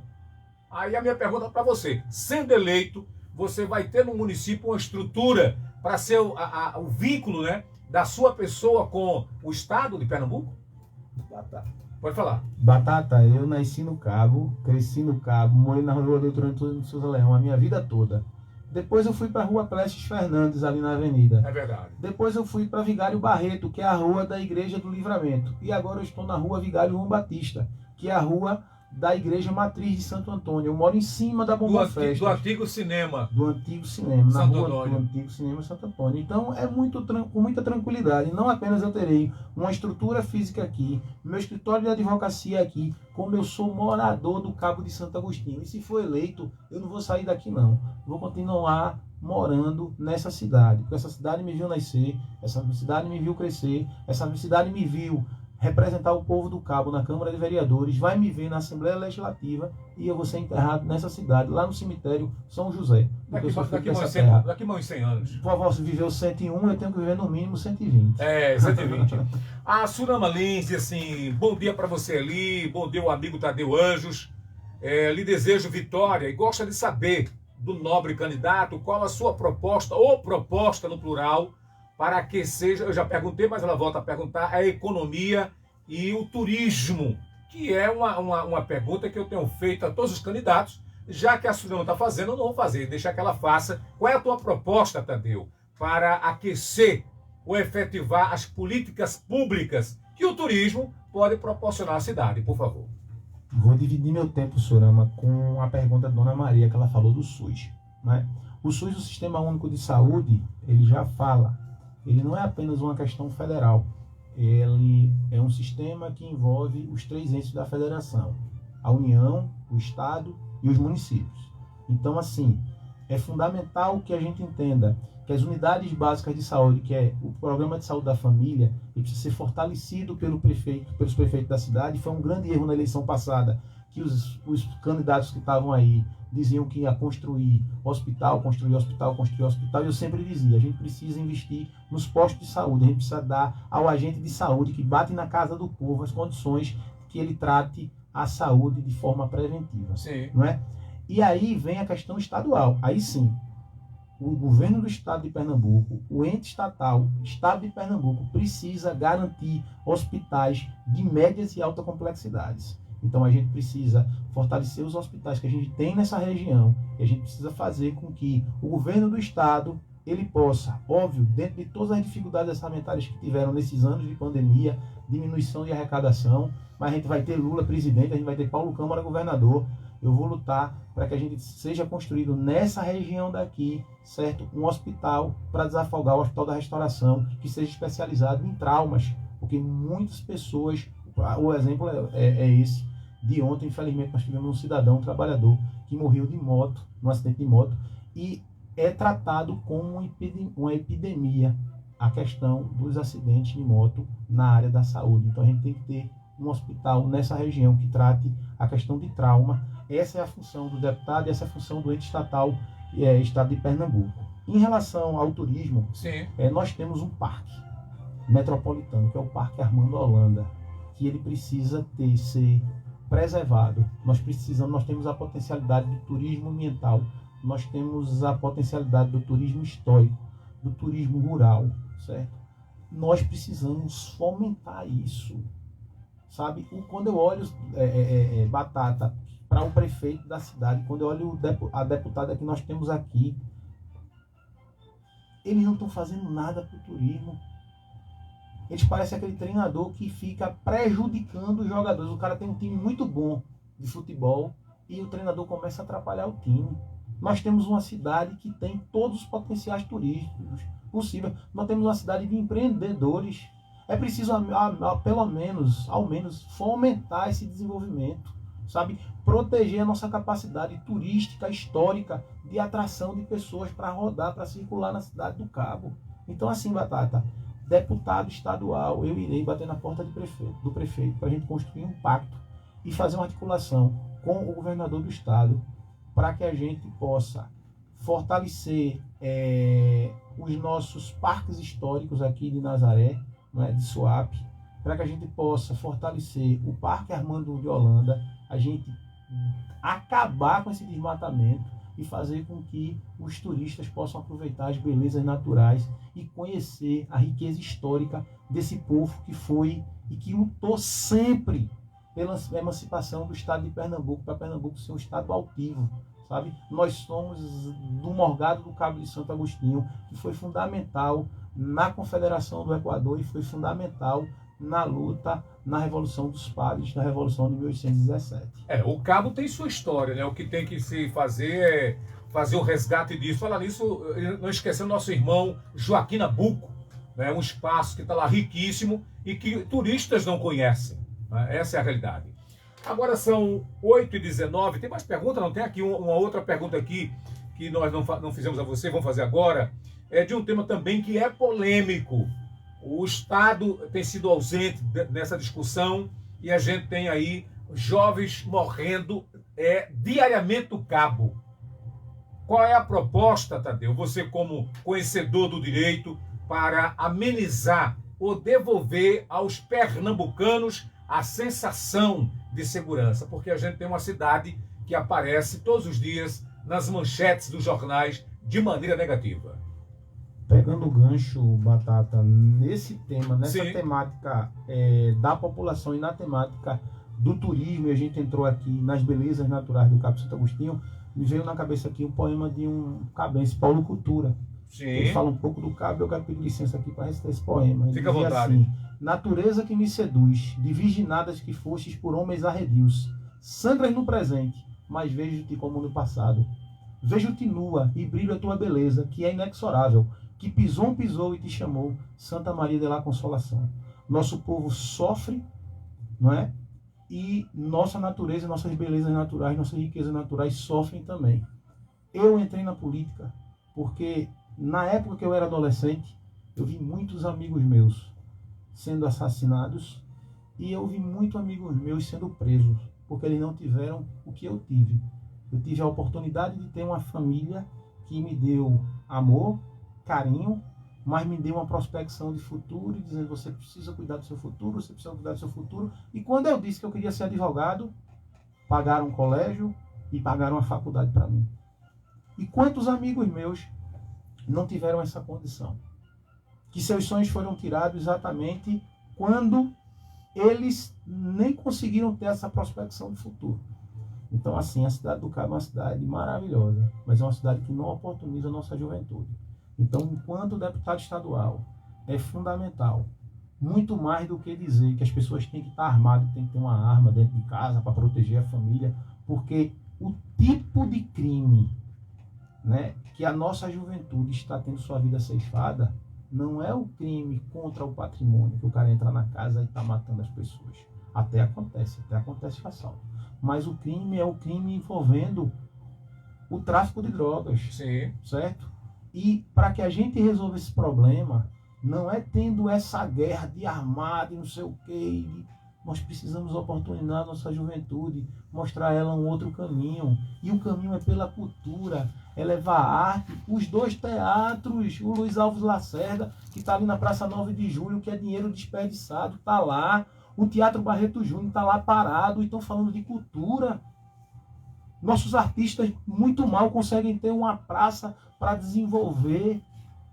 Aí a minha pergunta para você, sendo eleito, você vai ter no município uma estrutura para ser o vínculo, né, da sua pessoa com o estado de Pernambuco? Batata. Pode falar. Batata, eu nasci no Cabo, cresci no Cabo, morei na rua Doutor Antônio de Souza Leão a minha vida toda. Depois eu fui para a rua Prestes Fernandes, ali na avenida. É verdade. Depois eu fui para Vigário Barreto, que é a rua da Igreja do Livramento. E agora eu estou na rua Vigário João Batista, que é a rua da Igreja Matriz de Santo Antônio. Eu moro em cima da Bomba Festa. Do antigo cinema. Do antigo cinema, na Santo rua Antônio. do antigo cinema Santo Antônio. Então é com muita tranquilidade. Não apenas eu terei uma estrutura física aqui, meu escritório de advocacia aqui, como eu sou morador do Cabo de Santo Agostinho. E se for eleito, eu não vou sair daqui não. Vou continuar morando nessa cidade. Porque essa cidade me viu nascer, essa cidade me viu crescer, essa cidade me viu representar o povo do Cabo na Câmara de Vereadores, vai me ver na Assembleia Legislativa e eu vou ser enterrado nessa cidade, lá no cemitério São José. Daqui mais 100 anos. Por favor, se viveu 101, eu tenho que viver no mínimo 120. 120. A Surama Lins diz assim, bom dia para você ali, bom dia o amigo Tadeu Anjos, lhe desejo vitória e gosta de saber do nobre candidato qual a sua proposta, ou proposta no plural, para que seja, eu já perguntei, mas ela volta a perguntar, a economia e o turismo, que é uma pergunta que eu tenho feito a todos os candidatos, já que a Surama está fazendo, eu não vou fazer, deixar que ela faça. Qual é a tua proposta, Tadeu, para aquecer ou efetivar as políticas públicas que o turismo pode proporcionar à cidade, por favor? Vou dividir meu tempo, Surama, com a pergunta da Dona Maria, que ela falou do SUS. Né? O SUS, o Sistema Único de Saúde, ele já fala. Ele não é apenas uma questão federal. Ele é um sistema que envolve os 3 entes da federação. A União, o Estado e os municípios. Então, assim, é fundamental que a gente entenda que as unidades básicas de saúde, que é o Programa de Saúde da Família, ele precisa ser fortalecido pelos prefeitos da cidade. Foi um grande erro na eleição passada, que os candidatos que estavam aí diziam que ia construir hospital, e eu sempre dizia, a gente precisa investir nos postos de saúde, a gente precisa dar ao agente de saúde que bate na casa do povo as condições que ele trate a saúde de forma preventiva. Sim. Não é? E aí vem a questão estadual. Aí sim, o governo do estado de Pernambuco, o ente estatal, o estado de Pernambuco, precisa garantir hospitais de médias e alta complexidades. Então a gente precisa fortalecer os hospitais que a gente tem nessa região, e a gente precisa fazer com que o governo do estado, ele possa, óbvio, dentro de todas as dificuldades orçamentárias que tiveram nesses anos de pandemia, diminuição de arrecadação, mas a gente vai ter Lula presidente, a gente vai ter Paulo Câmara governador. Eu vou lutar para que a gente seja construído nessa região daqui, certo? Um hospital para desafogar, o Hospital da Restauração, que seja especializado em traumas, porque muitas pessoas, o exemplo é esse. De ontem, infelizmente, nós tivemos um cidadão, um trabalhador, que morreu de moto, num acidente de moto, e é tratado como uma epidemia a questão dos acidentes de moto na área da saúde. Então a gente tem que ter um hospital nessa região que trate a questão de trauma. Essa é a função do deputado e essa é a função do ente estatal, Estado de Pernambuco. Em relação ao turismo, nós temos um parque metropolitano, que é o Parque Armando Holanda, que ele precisa ser preservado. Nós temos a potencialidade do turismo ambiental, nós temos a potencialidade do turismo histórico, do turismo rural, certo? Nós precisamos fomentar isso, sabe? Quando eu olho Batata para o prefeito da cidade, quando eu olho a deputada que nós temos aqui, eles não estão fazendo nada para o turismo. Eles parecem aquele treinador que fica prejudicando os jogadores. O cara tem um time muito bom de futebol e o treinador começa a atrapalhar o time. Nós temos uma cidade que tem todos os potenciais turísticos possíveis. Nós temos uma cidade de empreendedores. É preciso, ao menos, fomentar esse desenvolvimento, sabe? Proteger a nossa capacidade turística, histórica, de atração de pessoas para rodar, para circular na cidade do Cabo. Então, assim, Batata, deputado estadual, eu irei bater na porta do prefeito para a gente construir um pacto e fazer uma articulação com o governador do estado para que a gente possa fortalecer os nossos parques históricos aqui de Nazaré, né, de Suape, para que a gente possa fortalecer o Parque Armando de Holanda, a gente acabar com esse desmatamento e fazer com que os turistas possam aproveitar as belezas naturais e conhecer a riqueza histórica desse povo que foi e que lutou sempre pela emancipação do estado de Pernambuco, para Pernambuco ser um estado altivo, sabe? Nós somos do Morgado do Cabo de Santo Agostinho, que foi fundamental na Confederação do Equador e foi fundamental na luta, na Revolução dos Padres, na Revolução de 1817. O cabo tem sua história, né? O que tem que se fazer é fazer o resgate disso. Falar nisso, não esquecendo nosso irmão Joaquim Nabuco, né? Um espaço que está lá riquíssimo e que turistas não conhecem, né? Essa é a realidade. Agora são 8h19, tem mais pergunta? Não, tem aqui uma outra pergunta aqui que nós não fizemos a você, vamos fazer agora. É de um tema também que é polêmico. O Estado tem sido ausente nessa discussão e a gente tem aí jovens morrendo diariamente do cabo. Qual é a proposta, Tadeu, você como conhecedor do direito, para amenizar ou devolver aos pernambucanos a sensação de segurança? Porque a gente tem uma cidade que aparece todos os dias nas manchetes dos jornais de maneira negativa. Pegando o gancho, Batata, nesse tema, nessa Sim. temática da população e na temática do turismo, e a gente entrou aqui nas belezas naturais do Cabo Santo Agostinho, me veio na cabeça aqui um poema de um cabense, Paulo Cultura. Sim. Ele fala um pouco do cabo, eu quero pedir licença aqui para recitar esse poema. Ele Fica à dizia vontade. assim: natureza que me seduz, de virginadas que fostes por homens arredios, sangras no presente, mas vejo-te como no passado. Vejo-te nua e brilho a tua beleza, que é inexorável, que pisou e te chamou, Santa Maria de la Consolação. Nosso povo sofre, não é? E nossa natureza, nossas belezas naturais, nossas riquezas naturais sofrem também. Eu entrei na política porque na época que eu era adolescente, eu vi muitos amigos meus sendo assassinados e eu vi muitos amigos meus sendo presos, porque eles não tiveram o que eu tive. Eu tive a oportunidade de ter uma família que me deu amor, carinho, mas me deu uma prospecção de futuro, dizendo: você precisa cuidar do seu futuro, você precisa cuidar do seu futuro. E quando eu disse que eu queria ser advogado, pagaram um colégio e pagaram uma faculdade para mim. E quantos amigos meus não tiveram essa condição? Que seus sonhos foram tirados exatamente quando eles nem conseguiram ter essa prospecção de futuro. Então, assim, a cidade do Cabo é uma cidade maravilhosa, mas é uma cidade que não oportuniza a nossa juventude. Então, enquanto deputado estadual, é fundamental, muito mais do que dizer que as pessoas têm que estar armadas, têm que ter uma arma dentro de casa para proteger a família, porque o tipo de crime, né, que a nossa juventude está tendo sua vida ceifada, não é o crime contra o patrimônio, que o cara entra na casa e está matando as pessoas. Até acontece assalto. Mas o crime é o crime envolvendo o tráfico de drogas. Sim. Certo? E para que a gente resolva esse problema, não é tendo essa guerra de armado e não sei o quê. Nós precisamos oportunizar a nossa juventude, mostrar a ela um outro caminho. E o caminho é pela cultura, é levar a arte. Os dois teatros, o Luiz Alves Lacerda, que está ali na Praça 9 de Julho, que é dinheiro desperdiçado, está lá. O Teatro Barreto Júnior está lá parado e estão falando de cultura. Nossos artistas muito mal conseguem ter uma praça para desenvolver,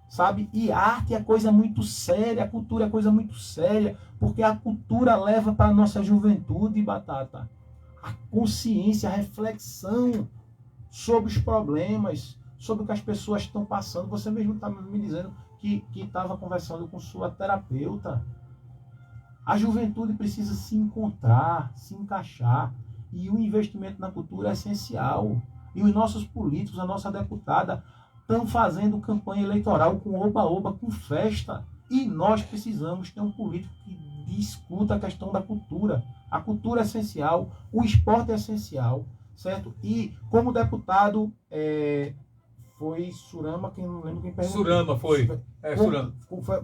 sabe? E arte é coisa muito séria, a cultura é coisa muito séria, porque a cultura leva para a nossa juventude, Batata, a consciência, a reflexão sobre os problemas, sobre o que as pessoas estão passando. Você mesmo está me dizendo que estava conversando com sua terapeuta. A juventude precisa se encontrar, se encaixar. E o investimento na cultura é essencial. E os nossos políticos, a nossa deputada, estão fazendo campanha eleitoral com oba-oba, com festa. E nós precisamos ter um político que discuta a questão da cultura. A cultura é essencial, o esporte é essencial, certo? E como deputado, foi Surama, quem não lembro quem perguntou. Surama foi. Surama.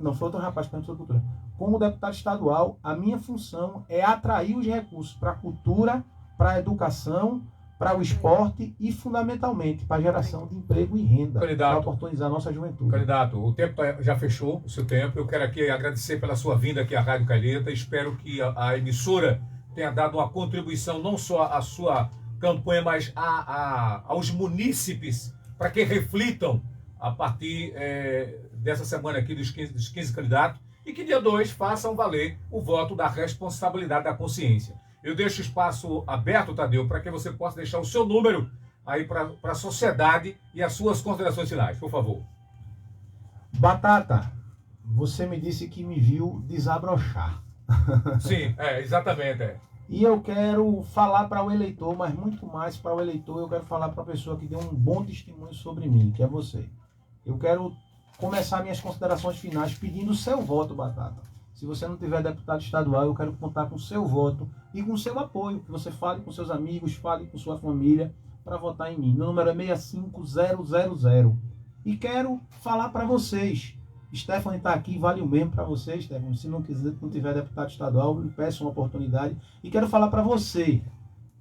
Não, foi outro rapaz que perguntou sobre cultura. Como deputado estadual, a minha função é atrair os recursos para a cultura, para a educação, para o esporte e, fundamentalmente, para a geração de emprego e renda, para oportunizar a nossa juventude. Candidato, o tempo já fechou, o seu tempo. Eu quero aqui agradecer pela sua vinda aqui à Rádio Calheta. Espero que a emissora tenha dado uma contribuição, não só à sua campanha, mas aos munícipes, para que reflitam a partir dessa semana aqui dos 15 candidatos e que dia 2 façam valer o voto da responsabilidade da consciência. Eu deixo o espaço aberto, Tadeu, para que você possa deixar o seu número aí para a sociedade e as suas considerações finais, por favor. Batata, você me disse que me viu desabrochar. Sim, exatamente. E eu quero falar para o eleitor, mas muito mais para o eleitor, eu quero falar para a pessoa que deu um bom testemunho sobre mim, que é você. Eu quero começar minhas considerações finais pedindo o seu voto, Batata. Se você não tiver deputado estadual, eu quero contar com o seu voto e com o seu apoio, que você fale com seus amigos, fale com sua família para votar em mim. Meu número é 65000. E quero falar para vocês. Stephanie está aqui, vale o mesmo para você, Stephanie. Se não tiver deputado estadual, eu lhe peço uma oportunidade. E quero falar para você,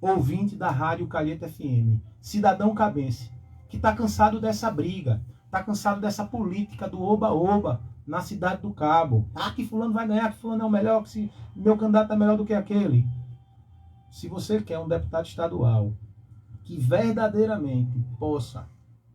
ouvinte da Rádio Calheta FM, cidadão cabense, que está cansado dessa briga, está cansado dessa política do oba-oba na cidade do Cabo. Ah, que fulano vai ganhar, que fulano é o melhor, que se meu candidato é melhor do que aquele. Se você quer um deputado estadual que verdadeiramente possa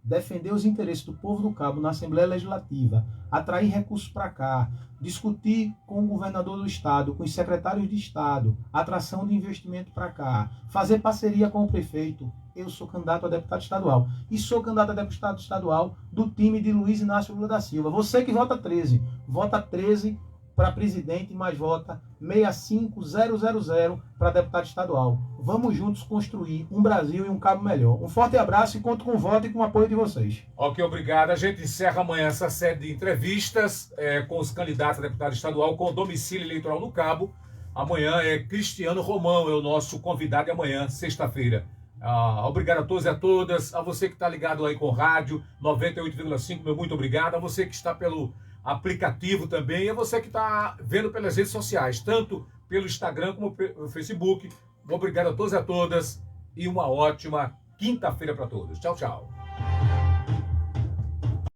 defender os interesses do povo do Cabo na Assembleia Legislativa, atrair recursos para cá, discutir com o governador do estado, com os secretários de estado, atração de investimento para cá, fazer parceria com o prefeito, eu sou candidato a deputado estadual. E sou candidato a deputado estadual do time de Luiz Inácio Lula da Silva. Você que vota 13, vota 13 para presidente, mas vota 65000 para deputado estadual. Vamos juntos construir um Brasil e um Cabo melhor. Um forte abraço e conto com o voto e com o apoio de vocês. Ok, obrigado. A gente encerra amanhã essa série de entrevistas com os candidatos a deputado estadual com domicílio eleitoral no Cabo. Amanhã Cristiano Romão, é o nosso convidado de amanhã, sexta-feira. Obrigado a todos e a todas. A você que está ligado aí com o rádio 98,5, meu muito obrigado. A você que está pelo aplicativo também, e a você que está vendo pelas redes sociais, tanto pelo Instagram como pelo Facebook. Obrigado a todos e a todas e uma ótima quinta-feira para todos. Tchau, tchau.